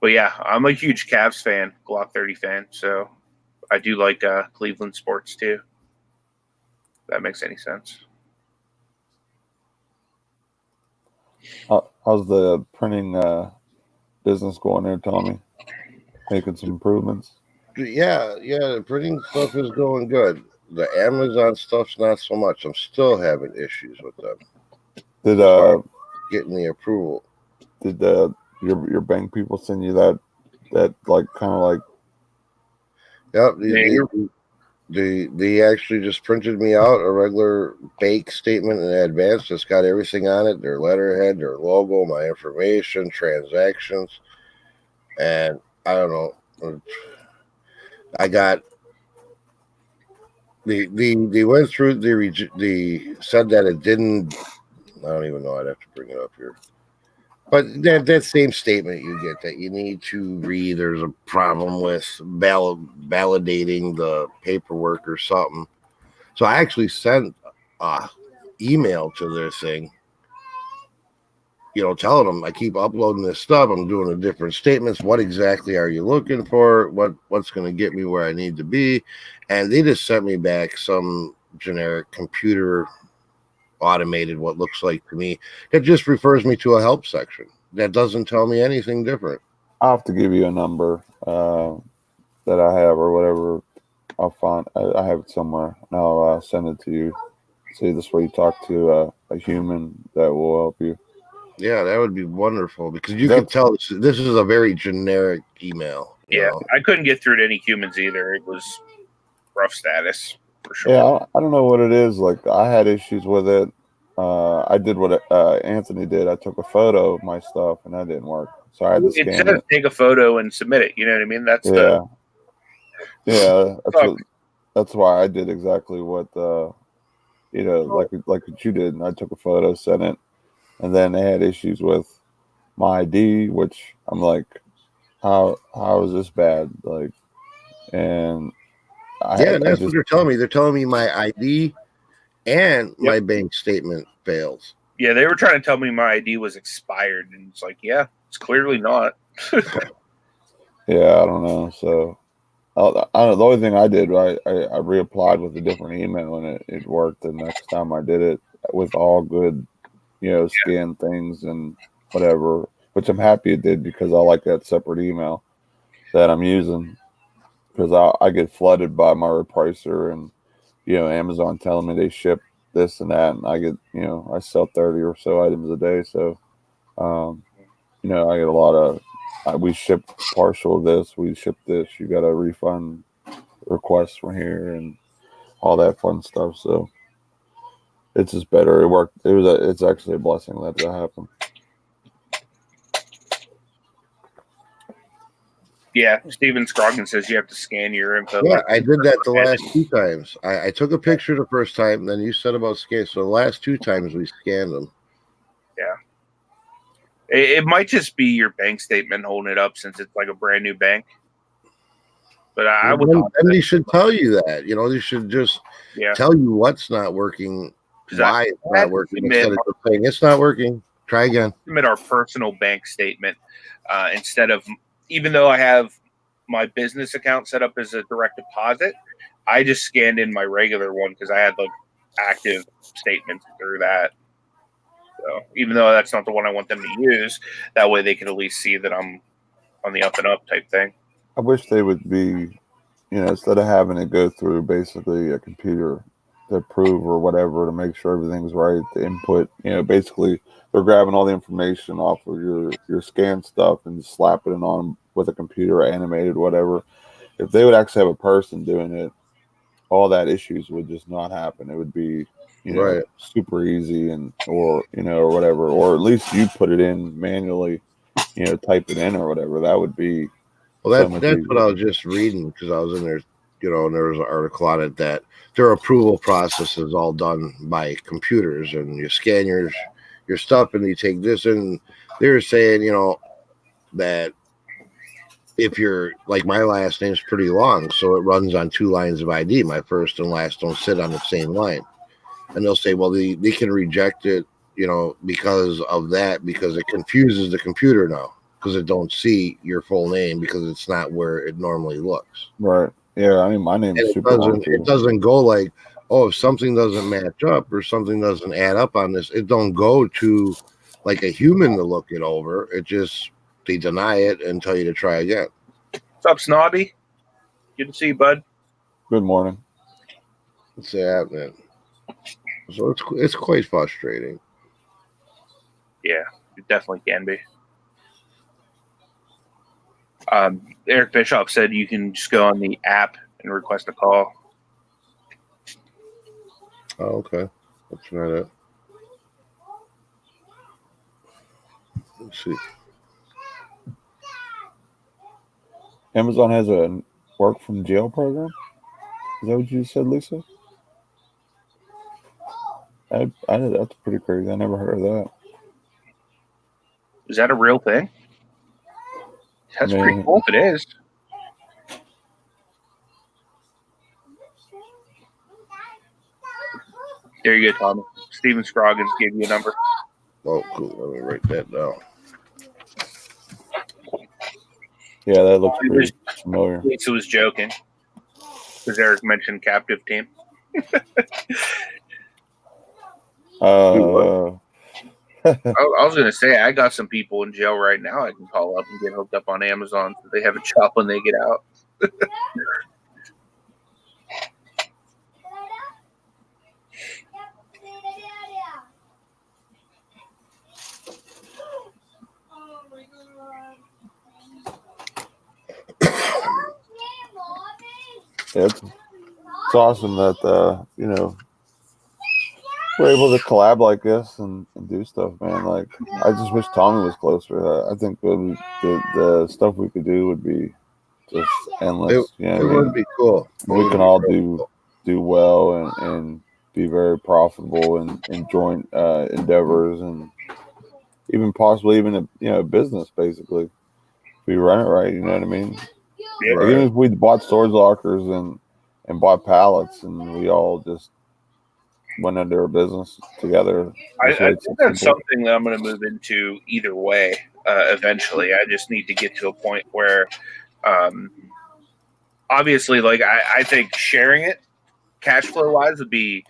But yeah, I'm a huge Cavs fan, Glock 30 fan, so I do like Cleveland sports too. If that makes any sense. How's the printing business going there, Tommy? Making some improvements? Yeah, the printing stuff is going good. The Amazon stuff's not so much. I'm still having issues with them. Did getting the approval? Did your bank people send you that like kind of like? Yep. They actually just printed me out a regular bank statement in advance. It's got everything on it: their letterhead, their logo, my information, transactions, and I don't know. I got they went through. They said that it didn't. I don't even know. I'd have to bring it up here. But that same statement you get that you need to read, there's a problem with validating the paperwork or something. So I actually sent an email to their thing, telling them I keep uploading this stuff. I'm doing the different statements. What exactly are you looking for? What's going to get me where I need to be? And they just sent me back some generic computer automated, what looks like to me, that just refers me to a help section that doesn't tell me anything different. I'll have to give you a number that I have or whatever. I'll find. I have it somewhere, and I'll send it to you. See, this way you talk to a human that will help you. Yeah, that would be wonderful because you can tell this is a very generic email. Yeah, I couldn't get through to any humans either. It was rough status. For sure. Yeah, I don't know what it is. Like I had issues with it. I did what Anthony did. I took a photo of my stuff, and that didn't work. So I had to scan it. Take a photo and submit it. You know what I mean? That's that's why I did exactly what like what you did. And I took a photo, sent it, and then they had issues with my ID, which I'm like, how is this bad? Like, and that's what they're telling me. They're telling me my ID and my bank statement fails. Yeah, they were trying to tell me my ID was expired, and it's like, yeah, it's clearly not. Yeah, I don't know. So, I don't know. The only thing I did, I reapplied with a different email, and it worked. The next time I did it with all good, scan things and whatever, which I'm happy it did because I like that separate email that I'm using. Because I get flooded by my repricer and, Amazon telling me they ship this and that. And I get, I sell 30 or so items a day. So, I get a lot of, we ship partial of this, we ship this, you got a refund request from here and all that fun stuff. So it's just better. It worked. It's actually a blessing that happened. Yeah, Steven Scroggin says you have to scan your info. Yeah, I did that the last 2 times. I took a picture the first time, then you said about scan. So the last 2 times we scanned them. Yeah. It might just be your bank statement holding it up since it's like a brand new bank. But I would. And they should tell you that. They should just tell you what's not working, why it's not working, instead of saying it's not working. Try again. Submit our personal bank statement instead of. Even though I have my business account set up as a direct deposit, I just scanned in my regular one because I had like active statements through that. So even though that's not the one I want them to use, that way they can at least see that I'm on the up and up type thing. I wish they would be, instead of having it go through basically a computer to approve or whatever to make sure everything's right, the input, basically they're grabbing all the information off of your scan stuff and slapping it on with a computer animated, whatever. If they would actually have a person doing it, all that issues would just not happen. It would be you know, super easy or whatever, or at least you put it in manually, type it in or whatever. That would be that's what I was just reading, because I was in there, and there was an article on it that their approval process is all done by computers, and you scan your stuff and you take this, and they're saying, that if you're like, my last name's pretty long, so it runs on 2 lines of ID. My first and last don't sit on the same line. And they'll say, well, they can reject it, because of that, because it confuses the computer now, because it don't see your full name, because it's not where it normally looks. Right. Yeah. I mean, my name is super long. It doesn't go like, oh, if something doesn't match up or something doesn't add up on this, it don't go to like a human to look it over. It just, they deny it and tell you to try again. What's up, Snobby? Good to see you, bud. Good morning. What's happening? So it's quite frustrating. Yeah, it definitely can be. Eric Bischoff said you can just go on the app and request a call. Oh, okay. Let's try that. Let's see. Amazon has a work from jail program. Is that what you said, Lisa? That's pretty crazy. I never heard of that. Is that a real thing? That's pretty cool if it is. There you go, Tommy. Steven Scroggins gave you a number. Oh, cool. Let me write that down. Yeah, that looks pretty familiar. Lisa was joking because Eric mentioned captive team. I was going to say, I got some people in jail right now I can call up and get hooked up on Amazon so they have a job when they get out. It's awesome that we're able to collab like this and do stuff, man. Like, I just wish Tommy was closer. I think the stuff we could do would be just endless. It would be cool. We can all do well and be very profitable in joint endeavors, and even possibly a business, basically, if we run it right. You know what I mean? Yeah, right. Even if we bought storage lockers and bought pallets and we all just went into a business together. I think that's something that I'm going to move into either way eventually. I just need to get to a point where, obviously, like I think sharing it cash flow wise would be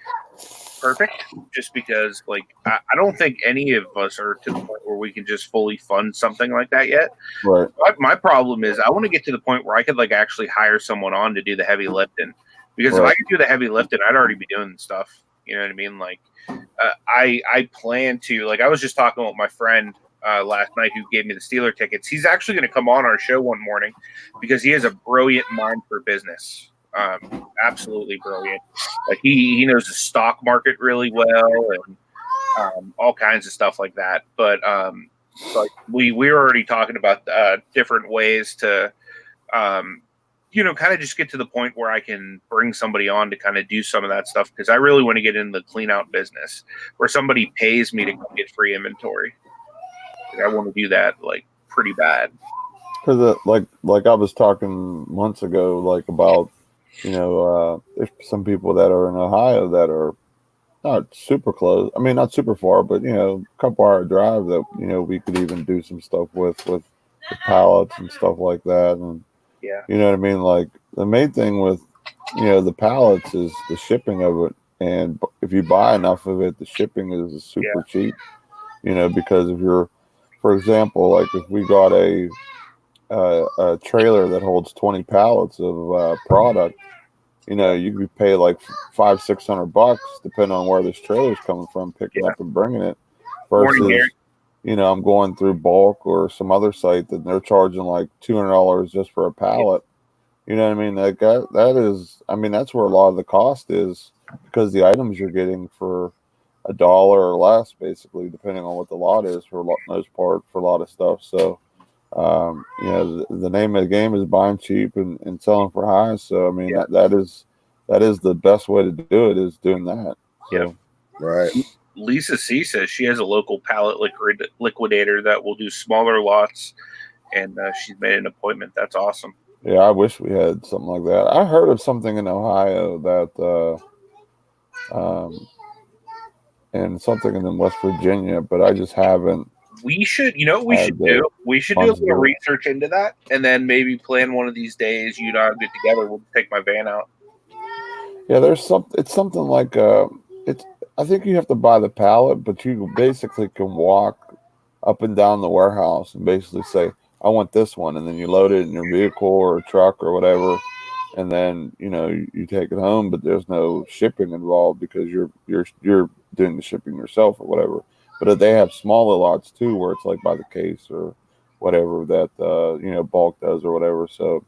perfect, just because like I don't think any of us are to the point where we can just fully fund something like that yet. Right. My problem is I want to get to the point where I could like actually hire someone on to do the heavy lifting, because if I could do the heavy lifting, I'd already be doing stuff. You know what I mean? Like I plan to, like, I was just talking with my friend last night who gave me the Steeler tickets. He's actually going to come on our show one morning because he has a brilliant mind for business. Absolutely brilliant. Like he knows the stock market really well and all kinds of stuff like that. But like we were already talking about different ways to kind of just get to the point where I can bring somebody on to kind of do some of that stuff, because I really want to get into the clean out business where somebody pays me to go get free inventory. Like, I want to do that like pretty bad. Because like I was talking months ago, like about there's some people that are in Ohio that are not super close. I mean, not super far, but a couple hour drive that we could even do some stuff with the pallets and stuff like that. And yeah, you know what I mean? Like, the main thing with the pallets is the shipping of it, and if you buy enough of it, the shipping is super cheap. Because if you're, for example, like if we got a trailer that holds 20 pallets of product, you could pay like $500-600 depending on where this trailer's coming from, picking up and bringing it, versus I'm going through bulk or some other site that they're charging like $200 just for a pallet. You know what I mean? Like that is, I mean, that's where a lot of the cost is. because the items you're getting for $1 or less, basically, depending on what the lot is for the most part for a lot of stuff. So, the name of the game is buying cheap and selling for high. So, I mean, that is the best way to do it, is doing that. So. Right. Lisa C says she has a local pallet liquidator that will do smaller lots, and she's made an appointment. That's awesome. Yeah, I wish we had something like that. I heard of something in Ohio that, and something in West Virginia, but I just haven't. We should, we should do? We should do a little research into that, and then maybe plan one of these days. You and I get together. We'll take my van out. Yeah, it's something like I think you have to buy the pallet, but you basically can walk up and down the warehouse and basically say, I want this one, and then you load it in your vehicle or truck or whatever, and then you take it home, but there's no shipping involved because you're doing the shipping yourself or whatever. But they have smaller lots too, where it's like by the case or whatever that bulk does or whatever. So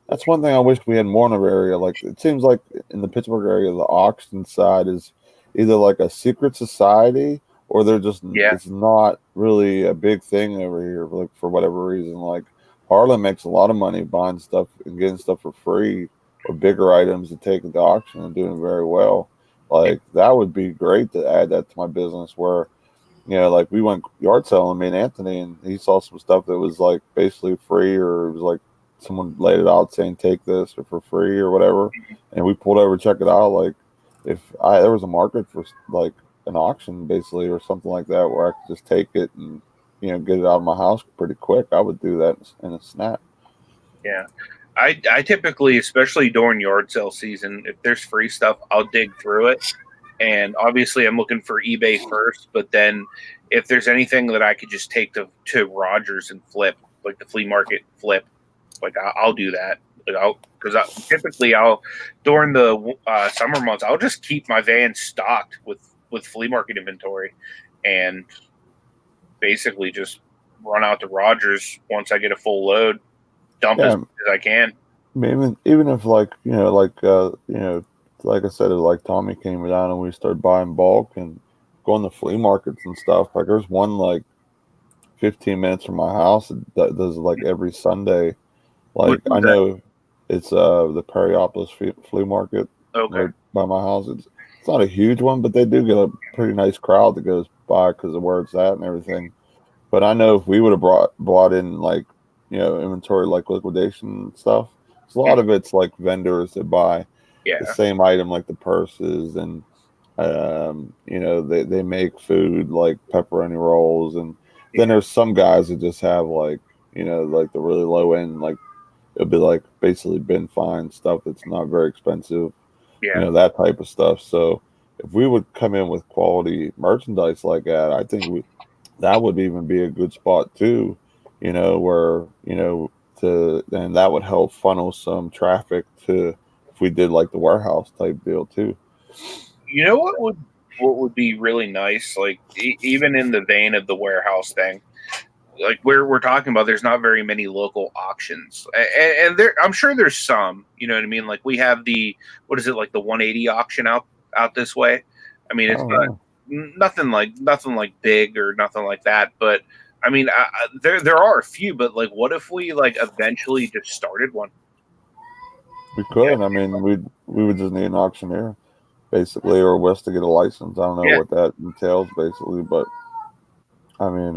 that's one thing I wish we had more in our area. Like, it seems like in the Pittsburgh area, the auction side is either like a secret society, or they're just it's not really a big thing over here, like, for whatever reason. Like, Harlan makes a lot of money buying stuff and getting stuff for free, or bigger items to take into auction and doing very well. Like, that would be great to add that to my business, where like, we went yard selling, me and Anthony, and he saw some stuff that was like basically free, or it was like someone laid it out saying take this or for free or whatever, and we pulled over to check it out. Like, if there was a market for like an auction basically or something like that, where I could just take it and get it out of my house pretty quick, I would do that in a snap. Yeah, I typically, especially during yard sale season, if there's free stuff, I'll dig through it. And obviously I'm looking for eBay first, but then if there's anything that I could just take to Rogers and flip, like the flea market flip, like I'll do that. Because typically during the summer months, I'll just keep my van stocked with flea market inventory, and basically just run out to Rogers once I get a full load, dump as much as I can. I mean, even if like like I said, like Tommy came down and we started buying bulk and going to flea markets and stuff. Like, there's one like 15 minutes from my house that does like every Sunday. Like, I know it's the Periopolis flea market right by my house. It's not a huge one, but they do get a pretty nice crowd that goes by because of where it's at and everything. But I know if we would have brought in like inventory, like liquidation stuff, a lot of it's like vendors that buy the same item, like the purses, and they make food like pepperoni rolls, and then there's some guys that just have like like the really low end, like it'll be like basically bin fine stuff that's not very expensive, that type of stuff. So if we would come in with quality merchandise like that, I think that would even be a good spot too, where and that would help funnel some traffic to, if we did like the warehouse type deal too. You know what would be really nice, like even in the vein of the warehouse thing, like we're talking about, there's not very many local auctions, and there, I'm sure there's some, you know what I mean? Like, we have what is it, like the 180 auction out this way. I mean, it's nothing like big or nothing like that, but I mean, there are a few, but like, what if we like eventually just started one? We could. I mean, we would just need an auctioneer, basically, or Wes to get a license. I don't know what that entails, basically, but I mean,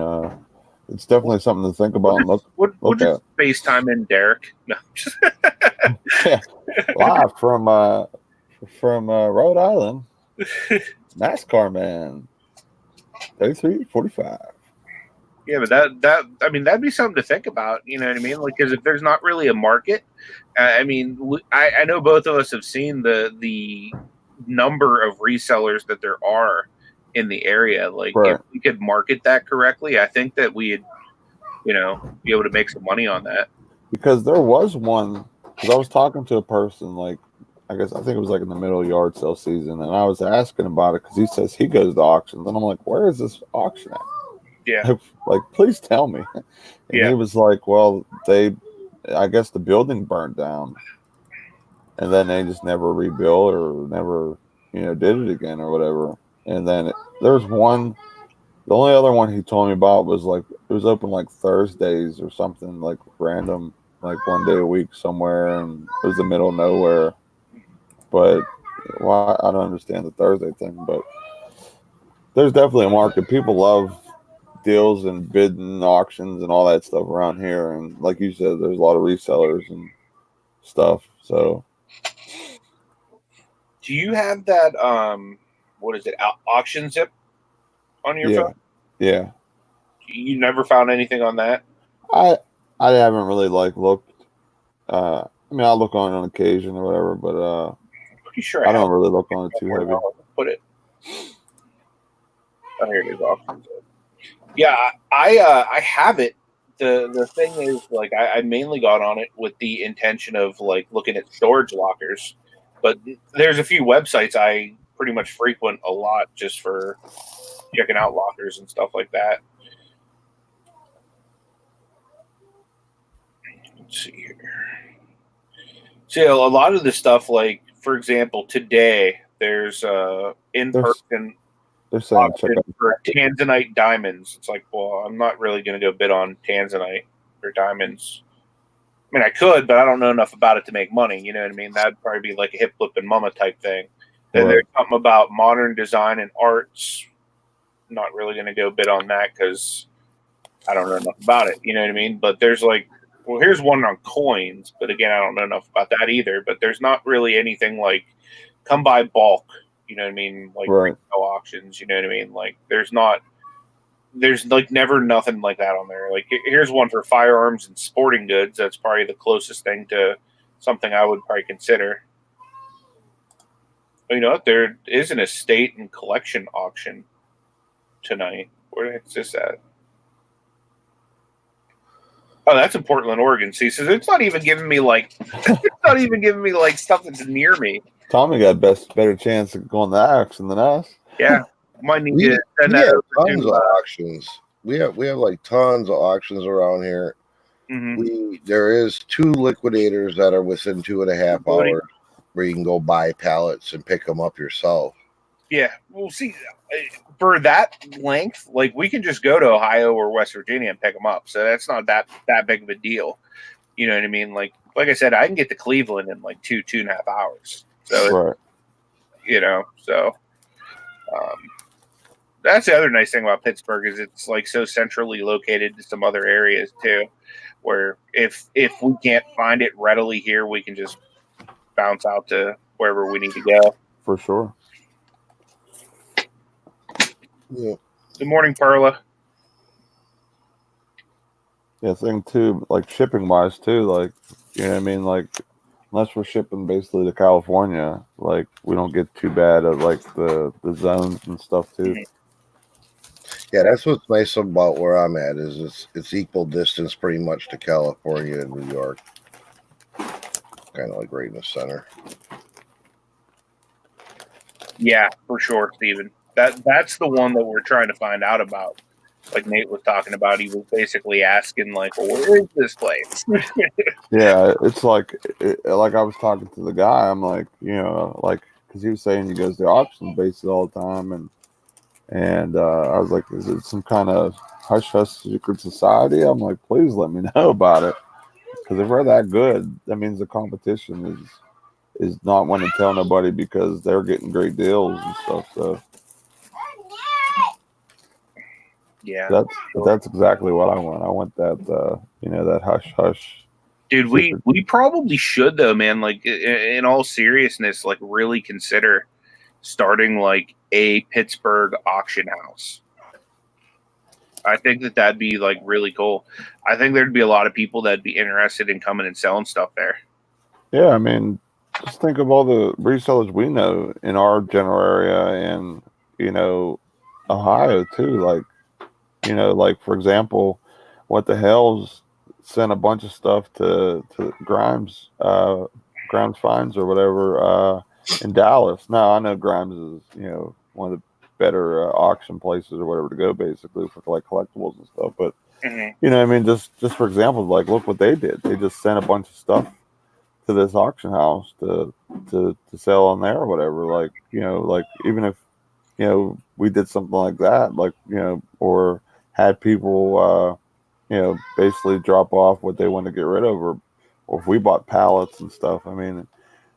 it's definitely something to think about and we'll just FaceTime in Derek. No. Live from Rhode Island, NASCAR man, 33:45. Yeah, but that I mean, that'd be something to think about. You know what I mean? Like, because if there's not really a market, I mean, I know both of us have seen the number of resellers that there are in the area. Like, if we could market that correctly, I think that we'd, be able to make some money on that. Because there was one, because I was talking to a person, like, I think it was like in the middle of yard sale season, and I was asking about it because he says he goes to auctions, and I'm like, where is this auction at? Yeah. Like, please tell me. And he was like, well, I guess the building burned down. and then they just never rebuilt or never, did it again or whatever. And then there's one. The only other one he told me about was like it was open like Thursdays or something, like random, like one day a week somewhere, and it was the middle of nowhere. But well, I don't understand the Thursday thing, but there's definitely a market. People love deals and bidding auctions and all that stuff around here, and like you said, there's a lot of resellers and stuff. So, do you have that what is it, auction zip on your phone? Yeah. You never found anything on that? I haven't really like looked. I mean, I'll look on occasion or whatever, but pretty sure I don't really look on it too heavy. Put it. Oh, here it is. Auction zip. Yeah, I have it. The thing is, like, I mainly got on it with the intention of like looking at storage lockers, but there's a few websites I pretty much frequent a lot just for checking out lockers and stuff like that. Let's see here. So a lot of the stuff, like for example, today there's in-person they're saying check out for tanzanite diamonds. It's like, well, I'm not really going to go bid on tanzanite or diamonds. I mean, I could, but I don't know enough about it to make money. You know what I mean? That'd probably be like a hip flip and mama type thing. Then there's something about modern design and arts. Not really going to go bid on that because I don't know enough about it. You know what I mean? But there's like, well, here's one on coins, but again, I don't know enough about that either. But there's not really anything like come by bulk. You know what I mean? Like retail auctions. You know what I mean? Like there's like never nothing like that on there. Like here's one for firearms and sporting goods. That's probably the closest thing to something I would probably consider. But you know what? There is an estate and collection auction tonight. Where the heck is this at? Oh, that's in Portland, Oregon. See, so it's not even giving me like stuff that's near me. Tommy got better chance of going to auction than us. Yeah, might need to send that tons of auctions. We have like tons of auctions around here. Mm-hmm. There is 2 liquidators that are within 2.5 hours where you can go buy pallets and pick them up yourself. Yeah, well, see, for that length, like we can just go to Ohio or West Virginia and pick them up. So that's not that big of a deal. You know what I mean? Like I said, I can get to Cleveland in like 2.5 hours. So, you know, so that's the other nice thing about Pittsburgh is it's like so centrally located to some other areas too, where if we can't find it readily here, we can just bounce out to wherever we need to go. For sure. Yeah. Good morning, Perla. Yeah, thing too, like shipping wise too, like, you know what I mean? Like, unless we're shipping basically to California, like we don't get too bad at like the zones and stuff too. Yeah, that's what's nice about where I'm at is it's equal distance pretty much to California and New York. Kind of like right in the center. Yeah, for sure, Steven. That's the one that we're trying to find out about. Like Nate was talking about, he was basically asking, like, well, where is this place? Yeah, it's like I was talking to the guy. I'm like, you know, like, because he was saying he goes to auction bases all the time, and I was like, is it some kind of hush hush secret society? I'm like, please let me know about it, because if we're that good, that means the competition is not wanting to tell nobody because they're getting great deals and stuff. So. Yeah, that's exactly what I want. I want that, you know, that hush hush. Dude, we probably should though, man. Like in all seriousness, like really consider starting like a Pittsburgh auction house. I think that'd be like really cool. I think there'd be a lot of people that'd be interested in coming and selling stuff there. Yeah, I mean, just think of all the resellers we know in our general area and, you know, Ohio too. Like, you know, like for example, What the Hell's sent a bunch of stuff to Grimes Finds or whatever in Dallas. Now I know Grimes is, you know, one of the better auction places or whatever to go basically for like collectibles and stuff. But you know, I mean, just for example, like look what they did. They just sent a bunch of stuff to this auction house to sell on there or whatever. Like, you know, like even if, you know, we did something like that, like, you know, or had people, you know, basically drop off what they want to get rid of, or if we bought pallets and stuff. I mean,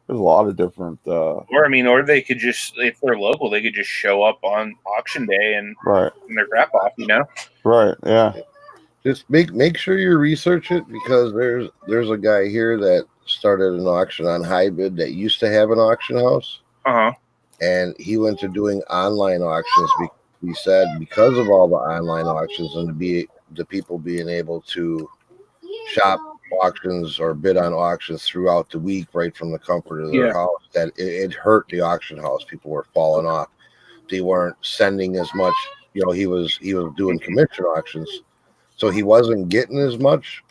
there's a lot of different. Or I mean, or they could just, if they're local, they could just show up on auction day and right, and their crap off. You know. right, yeah, Just make sure you research it, because there's a guy here that started an auction on Hybrid that used to have an auction house, and he went to doing online auctions. He said because of all the online auctions and the people being able to shop auctions or bid on auctions throughout the week right from the comfort of their house, that it hurt the auction house. People were falling off. They weren't sending as much. You know, he was doing commission auctions, so he wasn't getting as much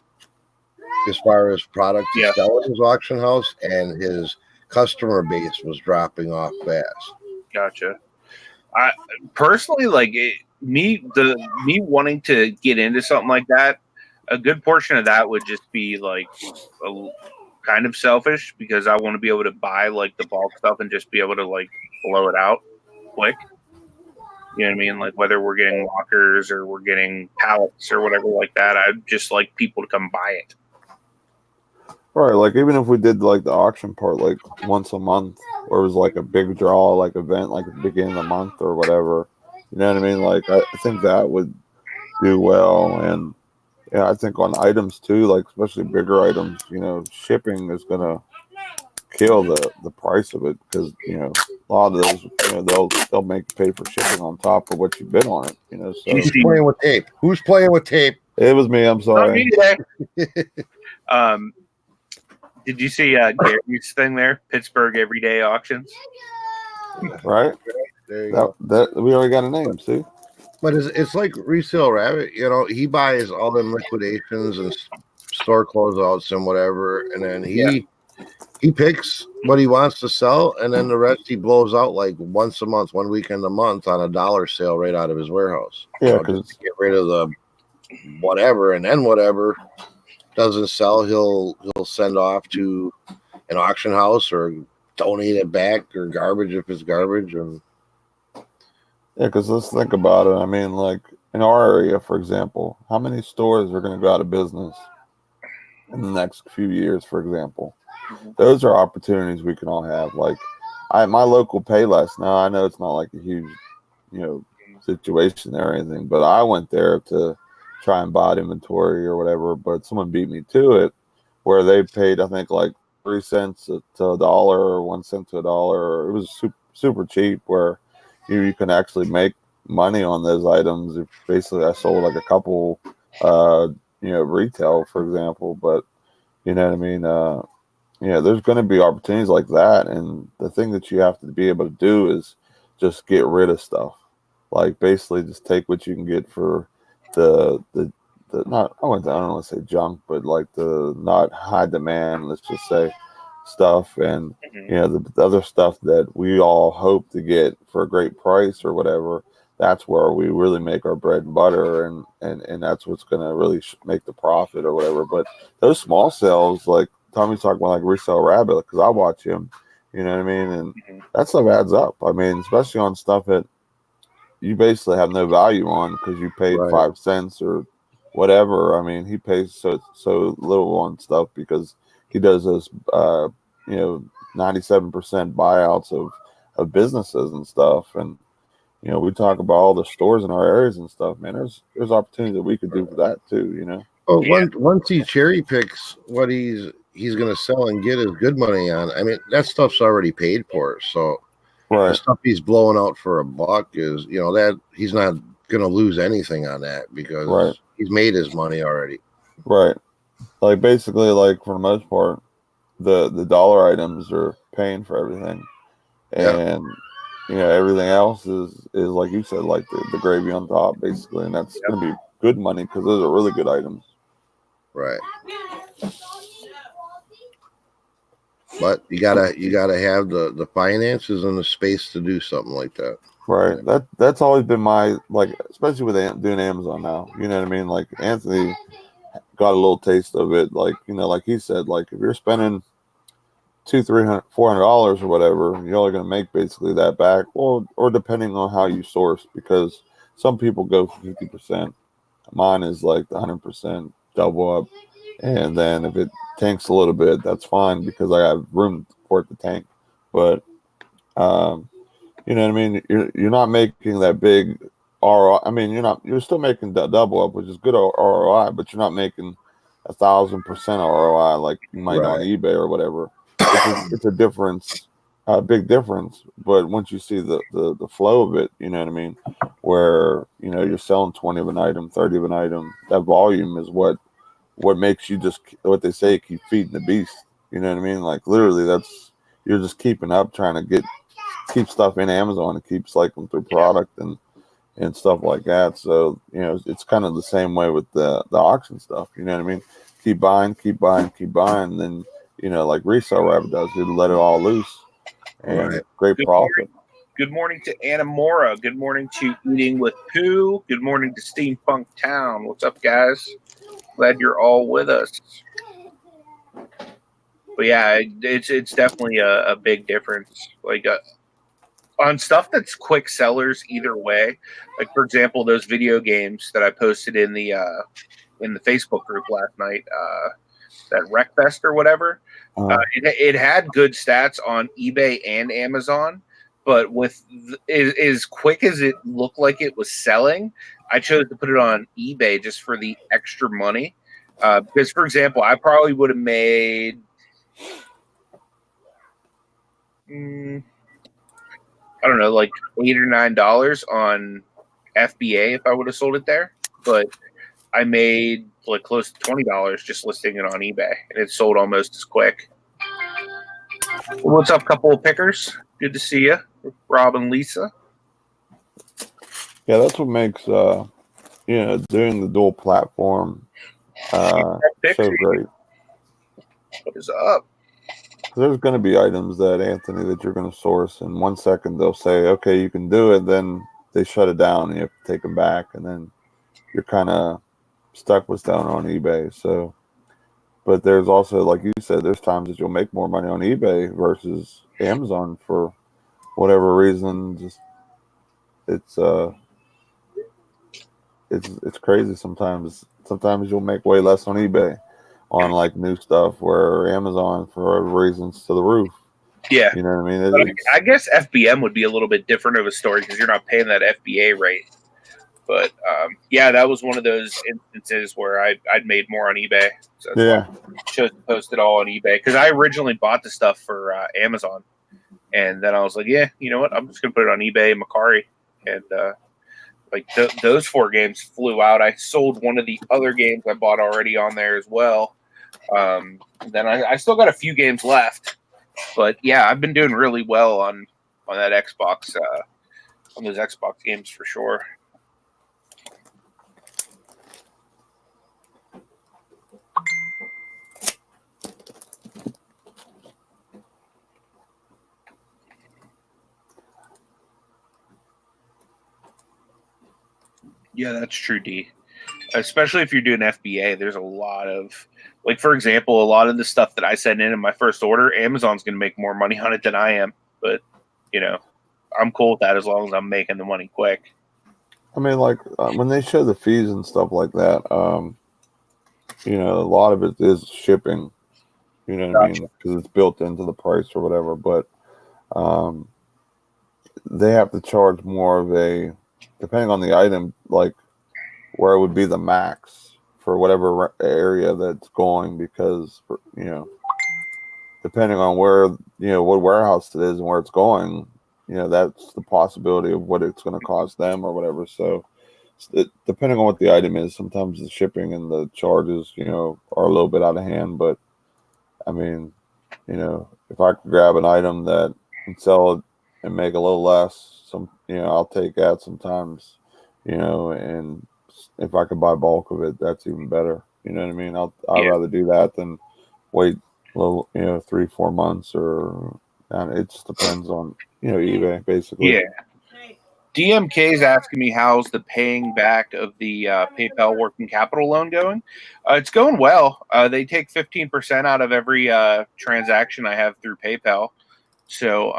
as far as product to sell at his auction house, and his customer base was dropping off fast. Gotcha. I personally, like me wanting to get into something like that. A good portion of that would just be like kind of selfish, because I want to be able to buy like the bulk stuff and just be able to like blow it out quick. You know what I mean? Like whether we're getting lockers or we're getting pallets or whatever like that, I'd just like people to come buy it. right. Like even if we did like the auction part like once a month, or it was like a big draw, like event, like at the beginning of the month or whatever. You know what I mean? Like I think that would do well. And yeah, I think on items too, like especially bigger items, you know, shipping is gonna kill the price of it, because, you know, a lot of those, you know, they'll make you pay for shipping on top of what you bid on it, you know. So Who's playing with tape? Who's playing with tape? it was me. I'm sorry. Did you see Gary's thing there? Pittsburgh Everyday Auctions. Right. There you go. That we already got a name. See. But it's like Resale Rabbit, you know, he buys all them liquidations and store closeouts and whatever, and then he picks what he wants to sell, and then the rest he blows out like once a month, 1 weekend a month on a dollar sale right out of his warehouse. Yeah, because get rid of the whatever, and then whatever doesn't sell, he'll send off to an auction house or donate it back, or garbage if it's garbage. And yeah, because let's think about it. I mean, like in our area, for example, how many stores are going to go out of business in the next few years, for example? Those are opportunities we can all have. Like my local Payless, now I know it's not like a huge, you know, situation there or anything, but I went there to try and buy inventory or whatever, but someone beat me to it, where they paid, I think, like 3 cents to $1 or 1 cent to $1. It was super cheap, where you can actually make money on those items. If basically I sold like a couple, you know, retail, for example. But you know what I mean? Yeah, there's going to be opportunities like that. And the thing that you have to be able to do is just get rid of stuff. Like basically just take what you can get for the not, I don't want to say junk, but like the not high demand, let's just say, stuff, and you know the other stuff that we all hope to get for a great price or whatever. That's where we really make our bread and butter, and that's what's going to really make the profit or whatever. But those small sales, like Tommy's talking about, like Resale Rabbit, because I watch him, you know what I mean, and that stuff adds up. I mean, especially on stuff that you basically have no value on because you paid 5 cents or whatever. I mean, he pays so little on stuff because he does those, you know, 97% buyouts of businesses and stuff. And, you know, we talk about all the stores in our areas and stuff, man. There's opportunities that we could do for that too, you know. Well, once he cherry picks what he's going to sell and get his good money on, I mean, that stuff's already paid for. So the stuff he's blowing out for $1 is, you know, that he's not going to lose anything on that because he's made his money already. Right. Like basically, like for the most part, the dollar items are paying for everything, and you know everything else is like you said, like the gravy on top, basically, and that's going to be good money because those are really good items. Right. But you gotta have the finances and the space to do something like that. Right. That's always been my, like, especially with doing Amazon now. You know what I mean? Like Anthony got a little taste of it. Like, you know, like he said, like if you're spending $200, $300, $400 or whatever, you're only going to make basically that back. Well, or depending on how you source, because some people go for 50%. Mine is like the 100% double up, and then if it tanks a little bit, that's fine because I have room for it to tank. But you know what I mean? You're not making that big ROI. I mean, you're still making double up, which is good ROI, but you're not making 1,000% ROI like you might on eBay or whatever. It's a difference, a big difference. But once you see the flow of it, you know what I mean, where you're selling 20 of an item, 30 of an item, that volume is what makes you just, what they say, keep feeding the beast. You know what I mean? Like literally, you're just keeping up, trying to keep stuff in Amazon and keep cycling through product and stuff like that. So it's kind of the same way with the auction stuff. You know what I mean? Keep buying, keep buying, keep buying. And then like Resale Rabbit does, you let it all loose and great profit. Good morning to Anna Mora. Good morning to Eating with Pooh. Good morning to Steampunk Town. What's up, guys? Glad you're all with us. But yeah, it's definitely a big difference. Like on stuff that's quick sellers either way. Like for example, those video games that I posted in the Facebook group last night, that Wreckfest or whatever. It had good stats on eBay and Amazon, but with as quick as it looked like it was selling, I chose to put it on eBay just for the extra money. Because, for example, I probably would have made, I don't know, like $8 or $9 on FBA if I would have sold it there. But I made like close to $20 just listing it on eBay, and it sold almost as quick. What's up, couple of pickers? Good to see you, Rob and Lisa. Yeah, that's what makes doing the dual platform so great. What is up? There's going to be items that Anthony that you're going to source, and 1 second they'll say, "Okay, you can do it." Then they shut it down, and you have to take them back, and then you're kind of stuck with down on eBay. So, but there's also, like you said, there's times that you'll make more money on eBay versus Amazon for whatever reason. Just it's crazy sometimes. Sometimes you'll make way less on eBay on like new stuff, where Amazon, for whatever reasons, to the roof. Yeah, you know what I mean. I guess FBM would be a little bit different of a story because you're not paying that FBA rate. But yeah, that was one of those instances where I'd made more on eBay. So that's why I chose to post it all on eBay, because I originally bought the stuff for Amazon, and then I was like, yeah, you know what? I'm just gonna put it on eBay and Mercari, and those 4 games flew out. I sold one of the other games I bought already on there as well. Then I still got a few games left, but yeah, I've been doing really well on that Xbox, on those Xbox games for sure. Yeah, that's true, D. Especially if you're doing FBA, there's a lot of, like, for example, a lot of the stuff that I send in my first order, Amazon's going to make more money on it than I am. But, I'm cool with that as long as I'm making the money quick. I mean, like, when they show the fees and stuff like that, a lot of it is shipping, you know what I mean? Because it's built into the price or whatever. But they have to charge more of a, depending on the item, like where it would be the max for whatever area that's going, because depending on where what warehouse it is and where it's going, that's the possibility of what it's going to cost them or whatever. So depending on what the item is, sometimes the shipping and the charges are a little bit out of hand. But I mean, if I could grab an item that and sell it and make a little less, I'll take that sometimes, and if I could buy bulk of it, that's even better. You know what I mean? I'd rather do that than wait a little, 3-4 months, or it just depends on, eBay basically. Yeah. DMK is asking me how's the paying back of the PayPal working capital loan going. It's going well. They take 15% out of every transaction I have through PayPal, so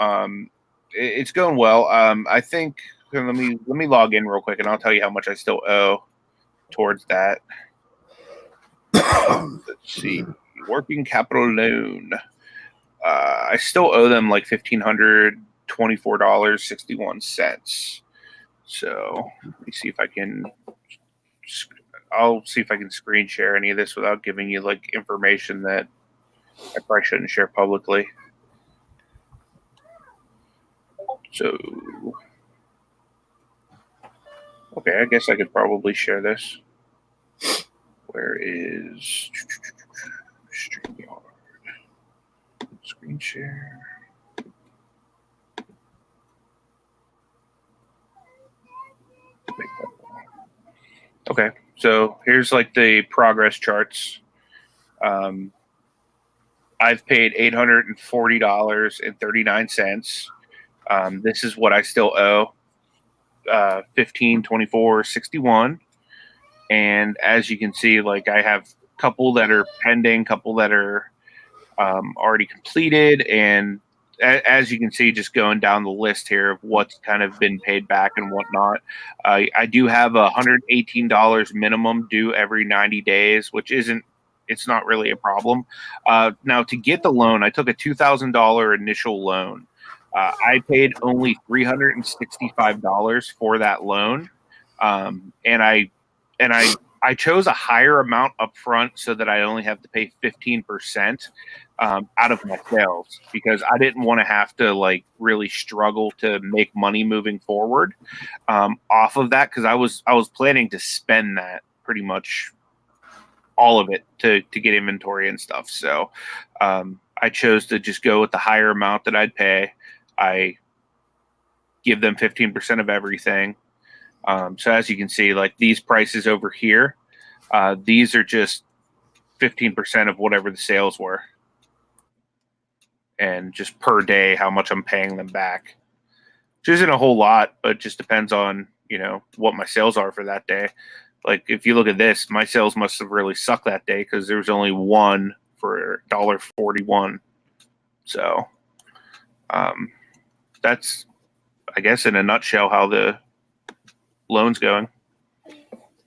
it's going well. I think let me log in real quick and I'll tell you how much I still owe towards that. Let's see, working capital loan. I still owe them like $1,524.61. So let me see if I can. I'll see if I can screen share any of this without giving you like information that I probably shouldn't share publicly. So, okay, I guess I could probably share this. Where is StreamYard? Screen share. Okay, so here's like the progress charts. I've paid $840.39. This is what I still owe, $1,524.61. And as you can see, like I have a couple that are pending, couple that are already completed, and as you can see, just going down the list here of what's kind of been paid back and whatnot. I do have $118 minimum due every 90 days, which it's not really a problem. Now, to get the loan, I took a $2,000 initial loan. I paid only $365 for that loan, and I chose a higher amount up front so that I only have to pay 15% out of my sales, because I didn't want to have to like really struggle to make money moving forward off of that, because I was planning to spend that pretty much all of it to get inventory and stuff. So I chose to just go with the higher amount that I'd pay. I give them 15% of everything. So as you can see, like these prices over here, these are just 15% of whatever the sales were, and just per day how much I'm paying them back, which isn't a whole lot, but it just depends on what my sales are for that day. Like if you look at this, my sales must have really sucked that day because there was only one for $1.41. So that's, I guess, in a nutshell how the loan's going.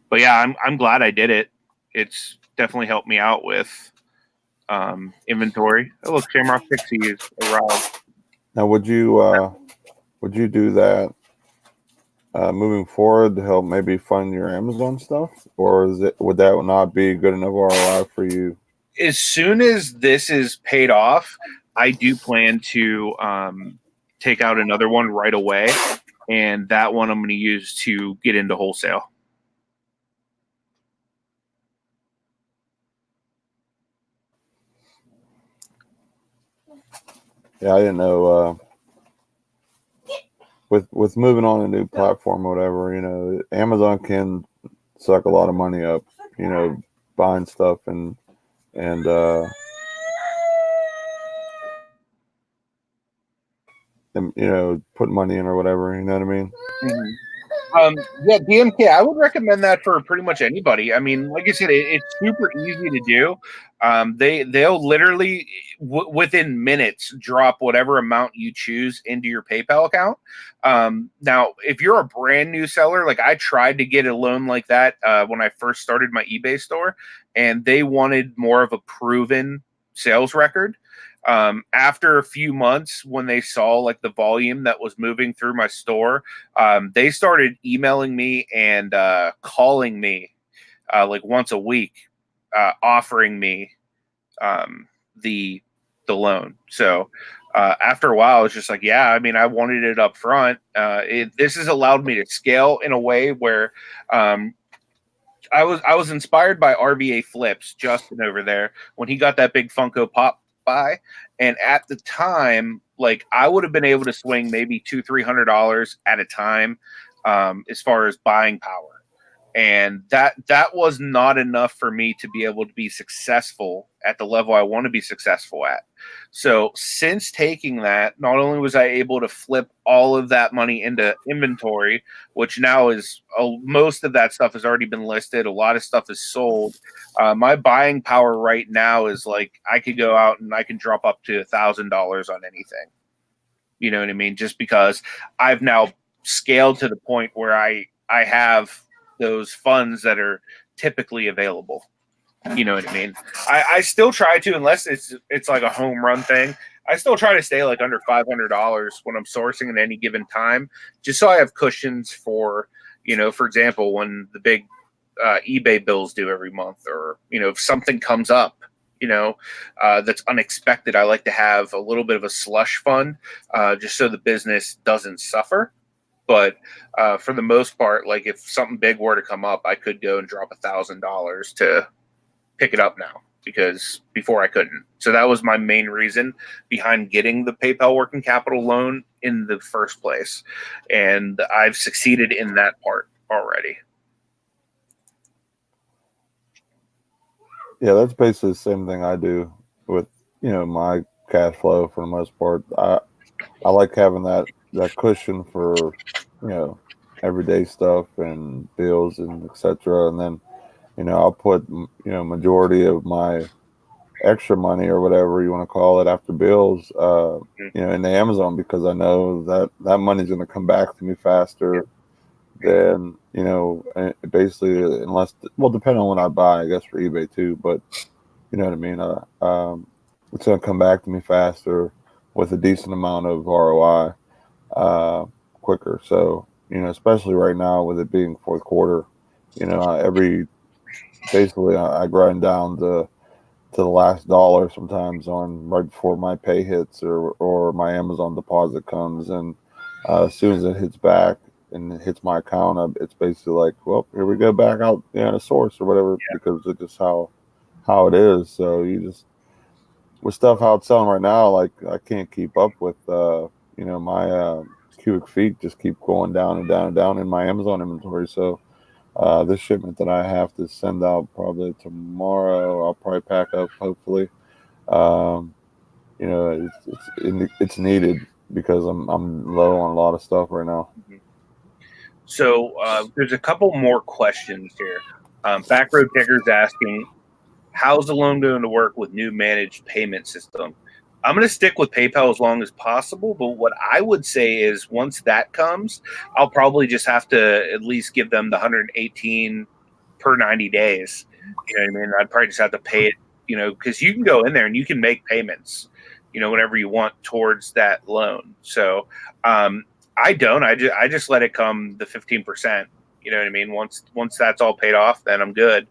But yeah, I'm glad I did it. It's definitely helped me out with inventory. Oh look, Shamrock Pixie is arrived. Now, would you do that moving forward to help maybe fund your Amazon stuff, or would that not be good enough ROI for you? As soon as this is paid off, I do plan to take out another one right away, and that one I'm going to use to get into wholesale. Yeah, I didn't know. With moving on a new platform or whatever, Amazon can suck a lot of money up, buying stuff and putting money in or whatever. You know what I mean? Mm-hmm. Yeah, DMK, I would recommend that for pretty much anybody. I mean, like I said, it's super easy to do. They'll literally within minutes drop whatever amount you choose into your PayPal account. Now, if you're a brand new seller, like I tried to get a loan like that when I first started my eBay store, and they wanted more of a proven sales record. After a few months, when they saw like the volume that was moving through my store, they started emailing me and calling me like once a week, offering me the loan. So after a while, it's just like, yeah, I mean, I wanted it up front. This has allowed me to scale in a way where I was inspired by RVA Flips, Justin over there, when he got that big Funko Pop buy, and at the time, like I would have been able to swing maybe $200-300 at a time as far as buying power. And that was not enough for me to be able to be successful at the level I want to be successful at. So since taking that, not only was I able to flip all of that money into inventory, which now is most of that stuff has already been listed. A lot of stuff is sold. My buying power right now is like I could go out and I can drop up to $1,000 on anything. You know what I mean? Just because I've now scaled to the point where I have those funds that are typically available. You know what I mean? I still try to, unless it's like a home run thing, I still try to stay like under $500 when I'm sourcing at any given time, just so I have cushions for, for example, when the big eBay bills due every month, or, if something comes up, that's unexpected, I like to have a little bit of a slush fund, just so the business doesn't suffer. But for the most part, like if something big were to come up, I could go and drop $1,000 to pick it up now, because before I couldn't. So that was my main reason behind getting the PayPal working capital loan in the first place. And I've succeeded in that part already. Yeah, that's basically the same thing I do with, my cash flow for the most part. I like having that cushion for, everyday stuff and bills and etc. And then, I'll put, majority of my extra money or whatever you want to call it after bills, in the Amazon, because I know that money's going to come back to me faster than, basically, unless, depending on what I buy, I guess for eBay too, but you know what I mean? It's going to come back to me faster with a decent amount of ROI, quicker. So, especially right now with it being fourth quarter, basically I grind down to the last dollar sometimes on right before my pay hits or my Amazon deposit comes. And as soon as it hits back and it hits my account, it's basically like, well, here we go back out the source or whatever, because it's just how it is. So you just, with stuff how it's selling right now, like I can't keep up with, my cubic feet just keep going down and down and down in my Amazon inventory. So this shipment that I have to send out probably tomorrow, I'll probably pack up, hopefully. It's needed because I'm low on a lot of stuff right now. So there's a couple more questions here. Backroad Digger's asking, how's the loan going to work with new managed payment system? I'm going to stick with PayPal as long as possible, but what I would say is once that comes, I'll probably just have to at least give them the $118 per 90 days. You know what I mean? I'd probably just have to pay it, because you can go in there and you can make payments, whenever you want towards that loan. So I just let it come the 15%. You know what I mean? Once that's all paid off, then I'm good.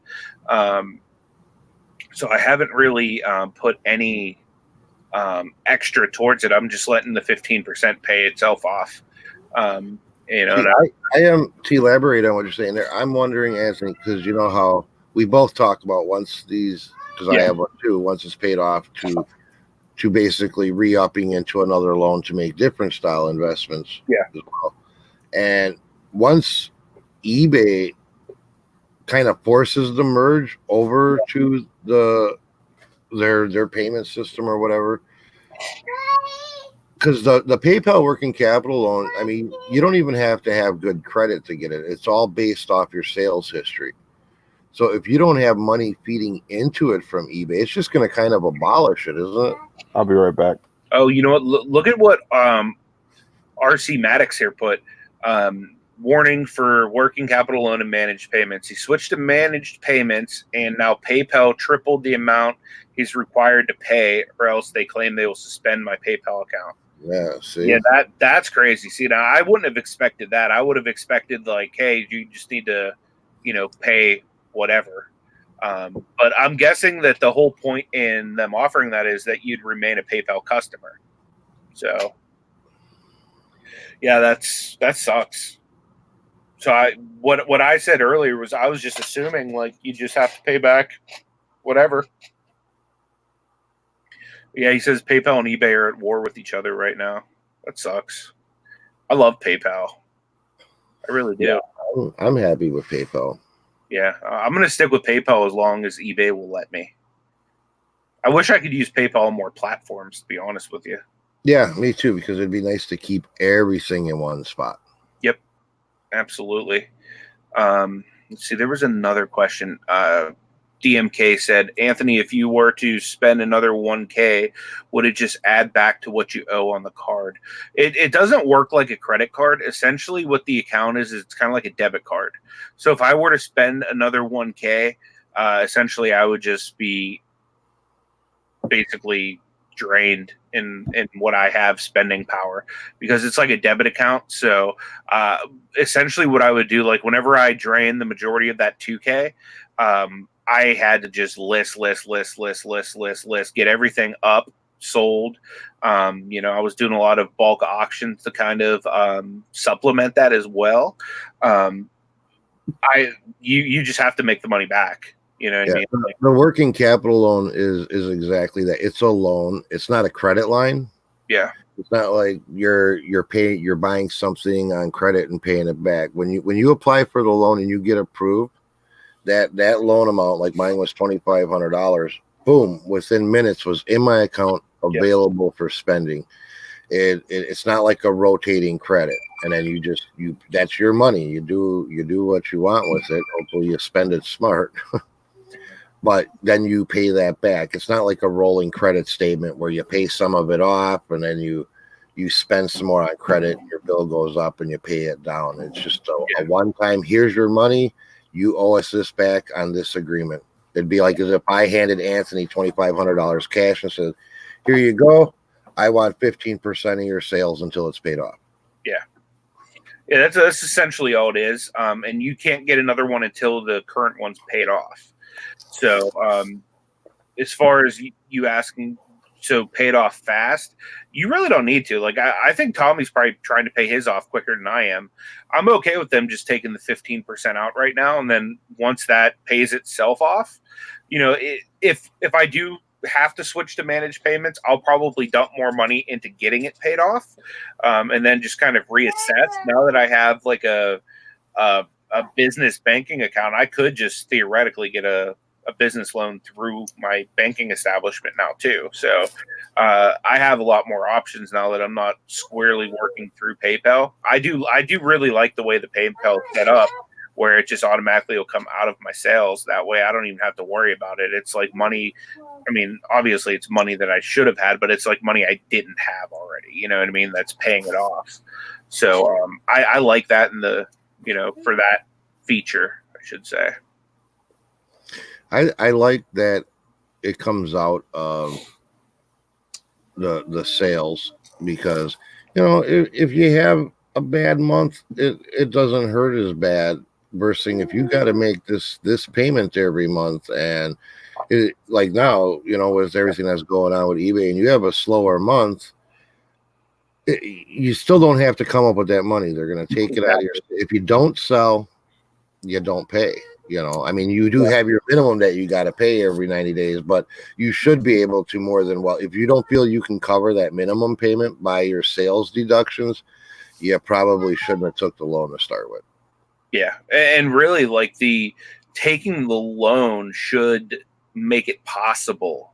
So I haven't really put any extra towards it. I'm just letting the 15% pay itself off. I am to elaborate on what you're saying there. I'm wondering, Anthony, because you know how we both talked about once these, because I have one too, once it's paid off to basically re-upping into another loan to make different style investments as well. And once eBay kind of forces the merge over to their payment system or whatever, because the PayPal working capital loan, I mean, you don't even have to have good credit to get it. It's all based off your sales history. So if you don't have money feeding into it from eBay, it's just going to kind of abolish it, isn't it? I'll be right back. Oh, you know what? Look at what RC Maddox here put. Warning for working capital loan and managed payments. He switched to managed payments, and now PayPal tripled the amount he's required to pay, or else they claim they will suspend my PayPal account. Yeah, see? Yeah, that's crazy. See, now I wouldn't have expected that. I would have expected like, hey, you just need to, pay whatever. But I'm guessing that the whole point in them offering that is that you'd remain a PayPal customer. So, yeah, that sucks. So what I said earlier was I was just assuming like you just have to pay back whatever. Yeah, he says PayPal and eBay are at war with each other right now. That sucks. I love PayPal. I really do. Yeah, I'm happy with PayPal. Yeah, I'm going to stick with PayPal as long as eBay will let me. I wish I could use PayPal on more platforms, to be honest with you. Yeah, me too, because it'd be nice to keep everything in one spot. Yep, absolutely. Let's see, there was another question. DMK said, Anthony, if you were to spend another 1K, would it just add back to what you owe on the card? It doesn't work like a credit card. Essentially, what the account is it's kind of like a debit card. So if I were to spend another 1K, essentially I would just be basically drained in what I have spending power, because it's like a debit account. So essentially what I would do, like whenever I drain the majority of that 2K, I had to just list, get everything up, sold. I was doing a lot of bulk auctions to kind of supplement that as well. You just have to make the money back. You know what I mean? The working capital loan is exactly that. It's a loan. It's not a credit line. Yeah. It's not like you're buying something on credit and paying it back. When you apply for the loan and you get approved, that loan amount, like mine was $2,500, boom, within minutes was in my account, available for spending. It's not like a rotating credit, and then you that's your money. You do what you want with it. Hopefully you spend it smart. But then you pay that back. It's not like a rolling credit statement where you pay some of it off and then you spend some more on credit, your bill goes up and you pay it down. It's just a one-time, here's your money, you owe us this back on this agreement. It'd be like as if I handed Anthony $2,500 cash and said, here you go, I want 15% of your sales until it's paid off. Yeah, that's essentially all it is. And you can't get another one until the current one's paid off. So as far as you asking, so pay it off fast, you really don't need to. Like, I think Tommy's probably trying to pay his off quicker than I am. I'm okay with them just taking the 15% out right now. And then once that pays itself off, if I do have to switch to managed payments, I'll probably dump more money into getting it paid off, and then just kind of reassess. Now that I have like a business banking account, I could just theoretically get a business loan through my banking establishment now too. So I have a lot more options now that I'm not squarely working through PayPal. I do really like the way the PayPal is set up, where it just automatically will come out of my sales. That way I don't even have to worry about it. It's like money. I mean, obviously it's money that I should have had, but it's like money I didn't have already. You know what I mean? That's paying it off. So I like that for that feature, I should say. I like that it comes out of the sales, because if you have a bad month, it doesn't hurt as bad versus if you got to make this payment every month, and like now, with everything that's going on with eBay, and you have a slower month, you still don't have to come up with that money. They're going to take it out of your. If you don't sell, you don't pay. I mean, you do have your minimum that you got to pay every 90 days, but you should be able to more than well. If you don't feel you can cover that minimum payment by your sales deductions, you probably shouldn't have took the loan to start with. Yeah. And really, like, taking the loan should make it possible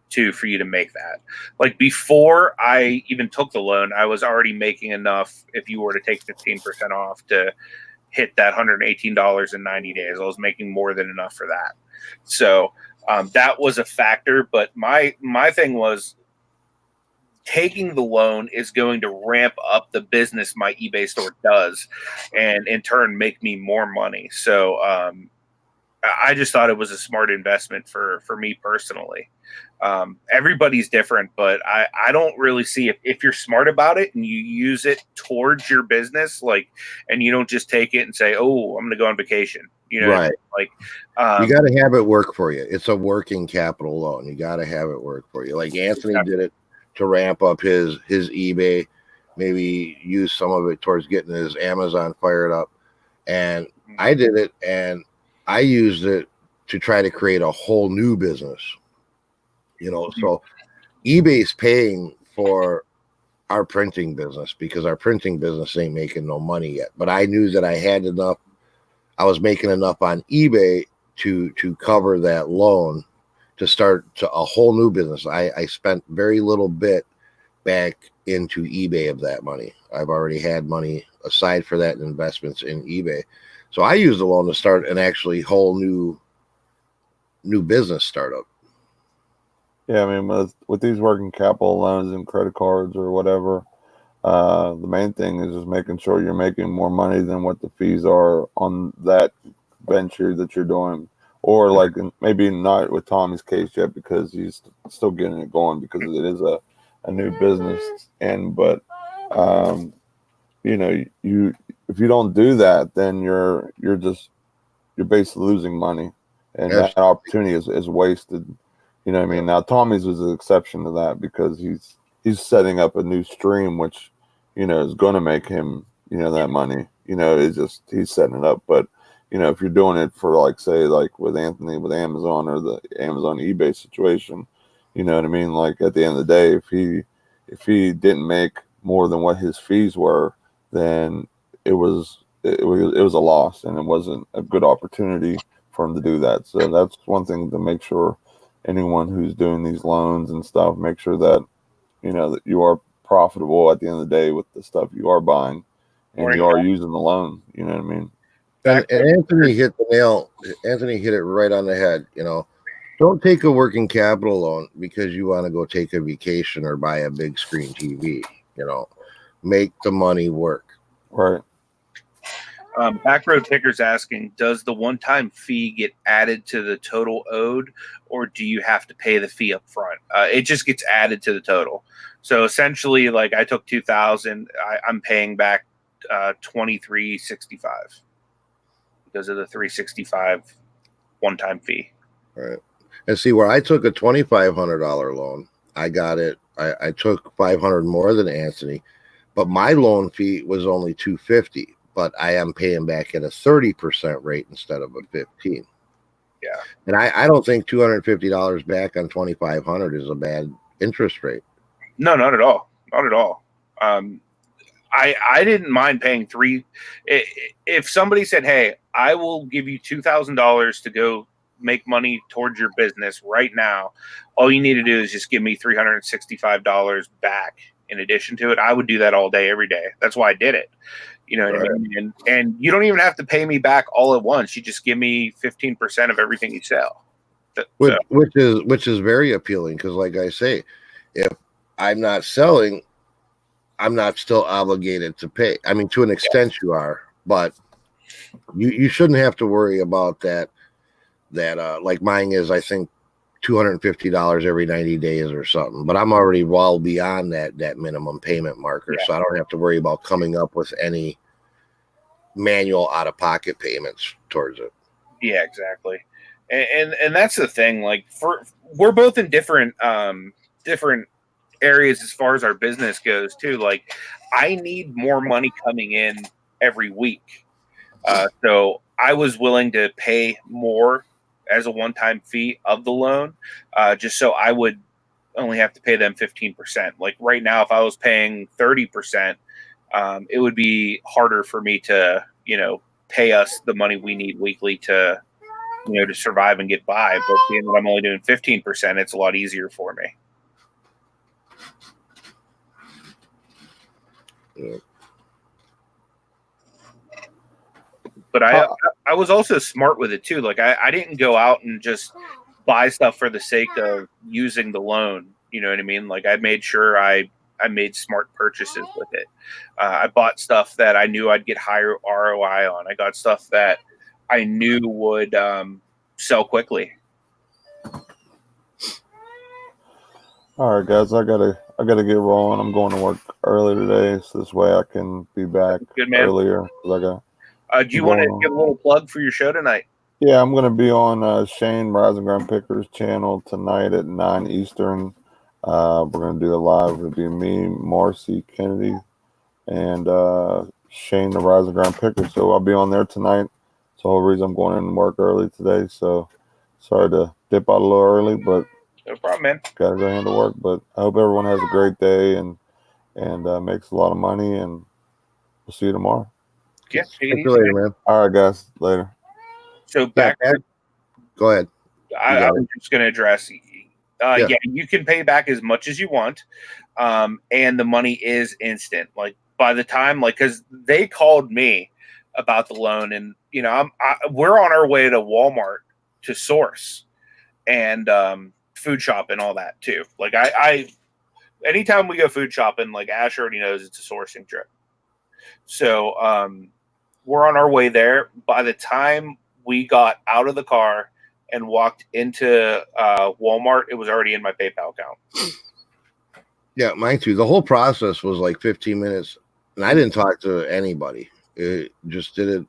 for you to make that. Like, before I even took the loan, I was already making enough, if you were to take 15% off, to hit that $118 in 90 days. I was making more than enough for that. So that was a factor. But my thing was, taking the loan is going to ramp up the business my eBay store does, and in turn make me more money. So I just thought it was a smart investment for me personally. Everybody's different, but I don't really see, if you're smart about it and you use it towards your business, like, and you don't just take it and say, oh, I'm going to go on vacation. Right. Like, you got to have it work for you. It's a working capital loan. You got to have it work for you. Like Anthony did it to ramp up his eBay, maybe use some of it towards getting his Amazon fired up. And I did it, and I used it to try to create a whole new business. So eBay's paying for our printing business because our printing business ain't making no money yet. But I knew that I had enough I was making enough on eBay to cover that loan to start a whole new business. I spent very little bit back into eBay of that money. I've already had money aside for that in investments in eBay. So I used the loan to start an actually whole new business startup. Yeah, I mean, with these working capital loans and credit cards or whatever, the main thing is just making sure you're making more money than what the fees are on that venture that you're doing. Or like maybe not with Tommy's case yet because he's still getting it going because it is a new business. But you know, if you don't do that, then you're basically losing money, and that opportunity is wasted. You know what I mean? Now Tommy's was an exception to that because he's setting up a new stream, which, you know, is going to make him, you know, that money. You know, it's just he's setting it up. But, you know, if you're doing it for like, say, like with Anthony with Amazon or the Amazon eBay situation, you know what I mean? Like at the end of the day, if he didn't make more than what his fees were, then it was a loss, and it wasn't a good opportunity for him to do that. So that's one thing to make sure anyone who's doing these loans and stuff, make sure that, you know, that you are profitable at the end of the day with the stuff you are buying and you are using the loan. You know what I mean? And Anthony hit the nail. Anthony hit it right on the head. You know, don't take a working capital loan because you want to go take a vacation or buy a big screen TV. You know, make the money work. Right. Back row ticker's asking, does the one-time fee get added to the total owed, or do you have to pay the fee up front? It just gets added to the total. So essentially, like I took $2,000, I'm paying back $23.65 because of the $365 one-time fee. Right. And see, where I took a $2,500 loan, I got it. I took $500 more than Anthony, but my loan fee was only $250. But I am paying back at a 30% rate instead of a 15%. Yeah. And I don't think $250 back on $2,500 is a bad interest rate. No, not at all. Not at all. I didn't mind paying if somebody said, hey, I will give you $2,000 to go make money towards your business right now. All you need to do is just give me $365 back in addition to it. I would do that all day, every day. That's why I did it. You know what I mean? And you don't even have to pay me back all at once. You just give me 15% of everything you sell. Which is very appealing because, like I say, if I'm not selling, I'm not still obligated to pay. I mean, to an extent you are, but you shouldn't have to worry about that. Like mine is, I think, $250 every 90 days or something. But I'm already well beyond that minimum payment marker, so I don't have to worry about coming up with any manual out-of-pocket payments towards it. Yeah, exactly. And that's the thing. Like, we're both in different areas as far as our business goes too. Like, I need more money coming in every week, so I was willing to pay more as a one-time fee of the loan, just so I would only have to pay them 15%. Like right now, if I was paying 30%, it would be harder for me to, you know, pay us the money we need weekly to, you know, to survive and get by. But being that I'm only doing 15%, it's a lot easier for me. Yeah. But I was also smart with it too. Like I didn't go out and just buy stuff for the sake of using the loan. You know what I mean? Like I made sure I made smart purchases with it. I bought stuff that I knew I'd get higher ROI on. I got stuff that I knew would sell quickly. All right, guys, I gotta get rolling. I'm going to work early today, so this way I can be back earlier. Do you want to give a little plug for your show tonight? Yeah, I'm going to be on Shane Rising Ground Pickers channel tonight at 9 Eastern. We're going to do a live. It'll be me, Marcy Kennedy, and Shane the Rising Ground Picker. So I'll be on there tonight. That's the whole reason I'm going in and work early today. So sorry to dip out a little early, but no problem, man. Got to go handle work. But I hope everyone has a great day and makes a lot of money. And we'll see you tomorrow. Yeah, take it Catch easy, you later, man. man. All right, guys. Later. So back, Go ahead. I was just going to address. Yeah. Yeah, you can pay back as much as you want, and the money is instant. Like by the time, like, because they called me about the loan, and you know, we're on our way to Walmart to source and food shop and all that too. Like I anytime we go food shopping, like Ash already knows it's a sourcing trip. So we're on our way there. By the time we got out of the car and walked into Walmart, it was already in my PayPal account. Yeah, mine too. The whole process was like 15 minutes, and I didn't talk to anybody. It just did it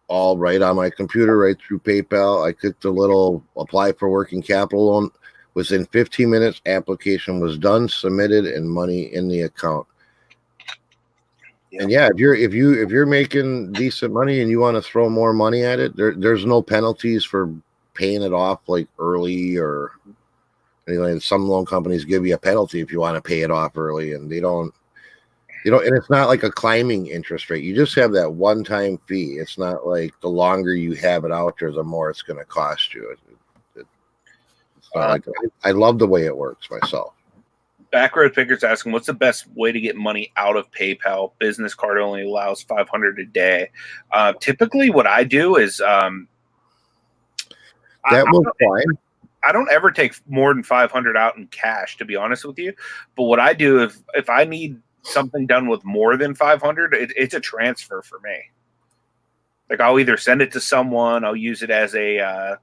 all right on my computer, right through PayPal. I clicked the little apply for working capital loan. Within 15 minutes, application was done, submitted, and money in the account. Yeah. And yeah, if you're making decent money and you want to throw more money at it, there's no penalties for paying it off like early or anything. Some loan companies give you a penalty if you want to pay it off early, and they don't. And it's not like a climbing interest rate. You just have that one-time fee. It's not like the longer you have it out there, the more it's going to cost you. It's not like that. I love the way it works myself. Backroad Picker's asking, what's the best way to get money out of PayPal? Business card only allows $500 a day. Typically, what I do is that was fine. I don't ever take more than $500 out in cash, to be honest with you. But what I do, if I need something done with more than 500, it's a transfer for me. Like I'll either send it to someone, I'll use it as a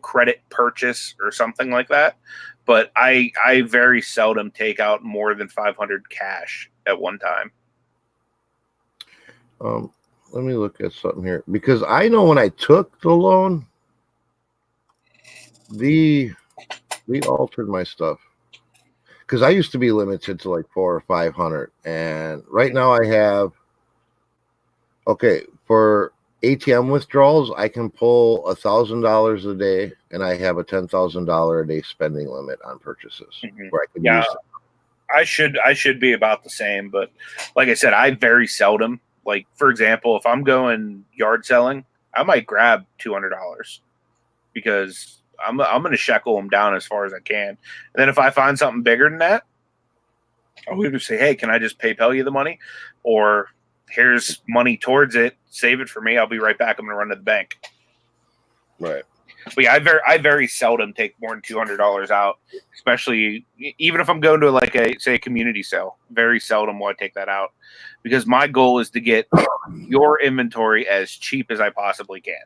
credit purchase or something like that. But I very seldom take out more than 500 cash at one time. Let me look at something here, because I know when I took the loan, we altered my stuff, because I used to be limited to like 400 or 500, and right now I have for ATM withdrawals I can pull $1,000 a day, and I have a $10,000 a day spending limit on purchases where I can use it. I should be about the same, but like I said, I very seldom, like for example, if I'm going yard selling, I might grab $200 because I'm going to shekel them down as far as I can. And then if I find something bigger than that, I'll either say, hey, can I just PayPal you the money? Or here's money towards it. Save it for me. I'll be right back. I'm going to run to the bank. Right. But yeah, I very seldom take more than $200 out, especially even if I'm going to like a community sale. Very seldom will I take that out, because my goal is to get your inventory as cheap as I possibly can.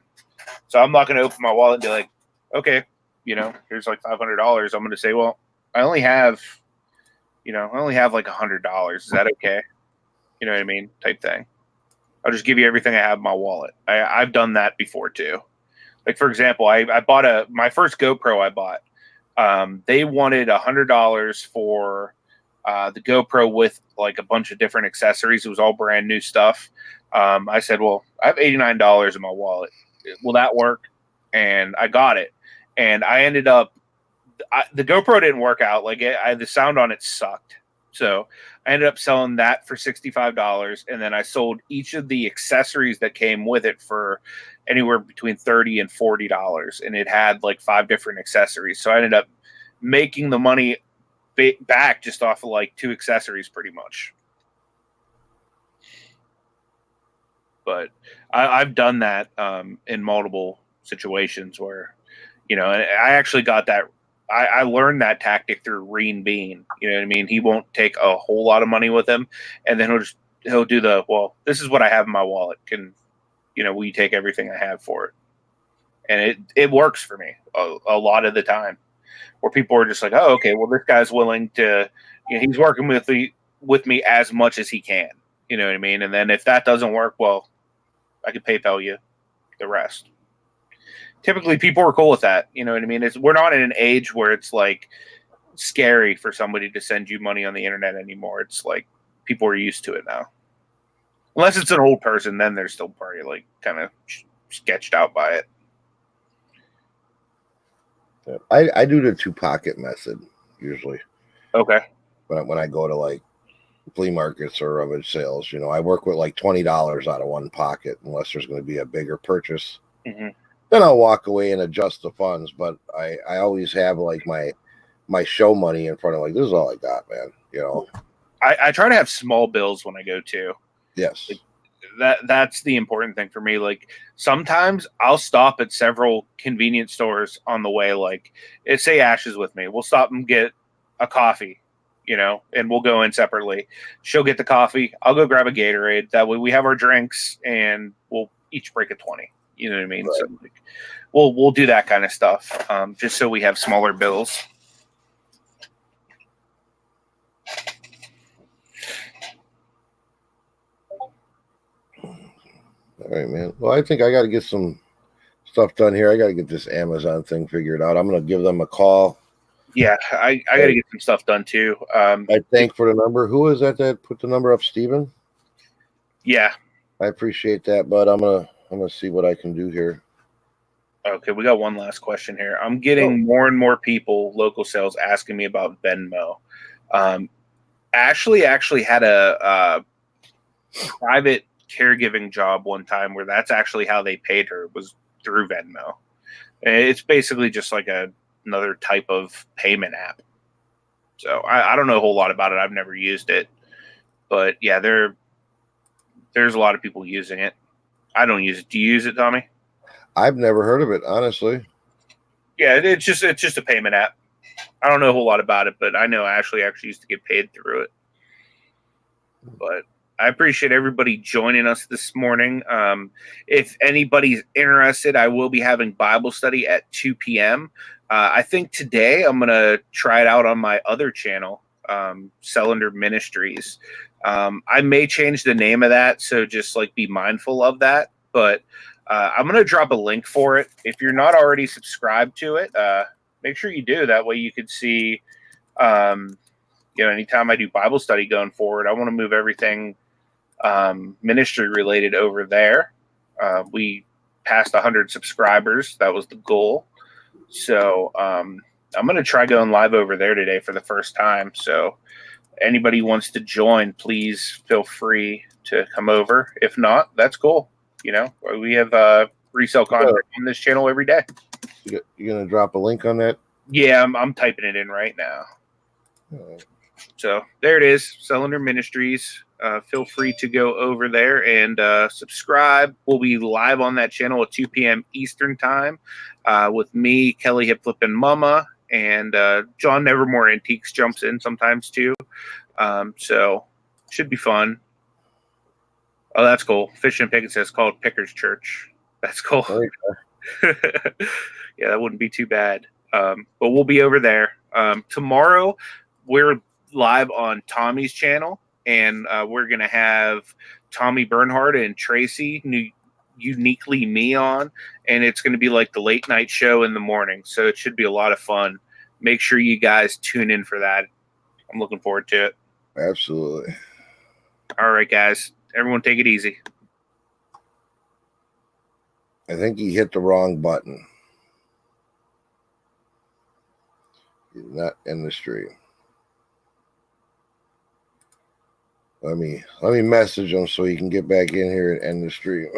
So I'm not going to open my wallet and be like, okay, here's like $500. I'm going to say, well, I only have like $100. Is that okay? You know what I mean? Type thing. I'll just give you everything I have in my wallet. I've done that before too. Like for example, I bought my first GoPro I bought. They wanted $100 for the GoPro with like a bunch of different accessories. It was all brand new stuff. I said, well, I have $89 in my wallet. Will that work? And I got it. And I ended up, the GoPro didn't work out. Like the sound on it sucked. So I ended up selling that for $65. And then I sold each of the accessories that came with it for anywhere between $30 and $40. And it had like 5 different accessories. So I ended up making the money back just off of like 2 accessories pretty much. But I've done that in multiple situations where, and I actually got that. I learned that tactic through Reen Bean. You know what I mean? He won't take a whole lot of money with him, and then he'll do this is what I have in my wallet. Will you take everything I have for it? And it works for me a lot of the time, where people are just like, oh, okay, well, this guy's willing to, he's working with me as much as he can. You know what I mean? And then if that doesn't work, well, I could PayPal you the rest. Typically, people are cool with that. You know what I mean? We're not in an age where it's like scary for somebody to send you money on the internet anymore. It's like people are used to it now. Unless it's an old person, then they're still probably like kind of sketched out by it. I do the 2-pocket method usually. Okay. When I go to like flea markets or rummage sales. I work with like $20 out of one pocket unless there's going to be a bigger purchase. Mm-hmm. Then I'll walk away and adjust the funds. But I always have like my show money in front of like, this is all I got, man. I try to have small bills when I go to. Yes. That's the important thing for me. Like sometimes I'll stop at several convenience stores on the way. Like say Ash is with me, we'll stop and get a coffee, and we'll go in separately. She'll get the coffee. I'll go grab a Gatorade. That way we have our drinks and we'll each break a 20. You know what I mean? Right. So like, we'll do that kind of stuff, just so we have smaller bills. All right, man. Well, I think I got to get some stuff done here. I got to get this Amazon thing figured out. I'm going to give them a call. Yeah, I got to get some stuff done too. I thank for the number. Who is that put the number up, Steven? Yeah. I appreciate that, but I'm gonna see what I can do here. Okay, we got one last question here. I'm getting more and more people, local sales, asking me about Venmo. Ashley actually had a private caregiving job one time where that's actually how they paid her, was through Venmo. It's basically just like another type of payment app. So I don't know a whole lot about it. I've never used it, but yeah, there's a lot of people using it. I don't use it. Do you use it, Tommy? I've never heard of it, honestly. Yeah, it's just a payment app. I don't know a whole lot about it, but I know Ashley actually used to get paid through it. But I appreciate everybody joining us this morning. If anybody's interested, I will be having Bible study at 2 p.m. I think today I'm going to try it out on my other channel, Celender Ministries. I may change the name of that, so just like be mindful of that. But I'm going to drop a link for it. If you're not already subscribed to it, make sure you do. That way you could see, anytime I do Bible study going forward, I want to move everything ministry related over there. We passed 100 subscribers. That was the goal. So I'm going to try going live over there today for the first time. So anybody wants to join, please feel free to come over. If not, that's cool. We have resale content on this channel every day. You gonna drop a link on that? Yeah, I'm typing it in right now. So there it is, Celender Ministries. Feel free to go over there and subscribe. We'll be live on that channel at 2 p.m. Eastern time with me, Kelly Hip Flippin' Mama, and John Nevermore Antiques jumps in sometimes too. So should be fun. Oh, that's cool. Fish and Pickens says called Pickers Church. That's cool. Yeah, that wouldn't be too bad. But we'll be over there. Tomorrow, we're live on Tommy's channel, and we're going to have Tommy Bernhardt and Tracy, Uniquely Me, on, and it's going to be like the late night show in the morning. So it should be a lot of fun. Make sure you guys tune in for that. I'm looking forward to it. Absolutely. All right, guys. Everyone take it easy. I think he hit the wrong button. He's not in the stream. Let me message him so he can get back in here and end the stream.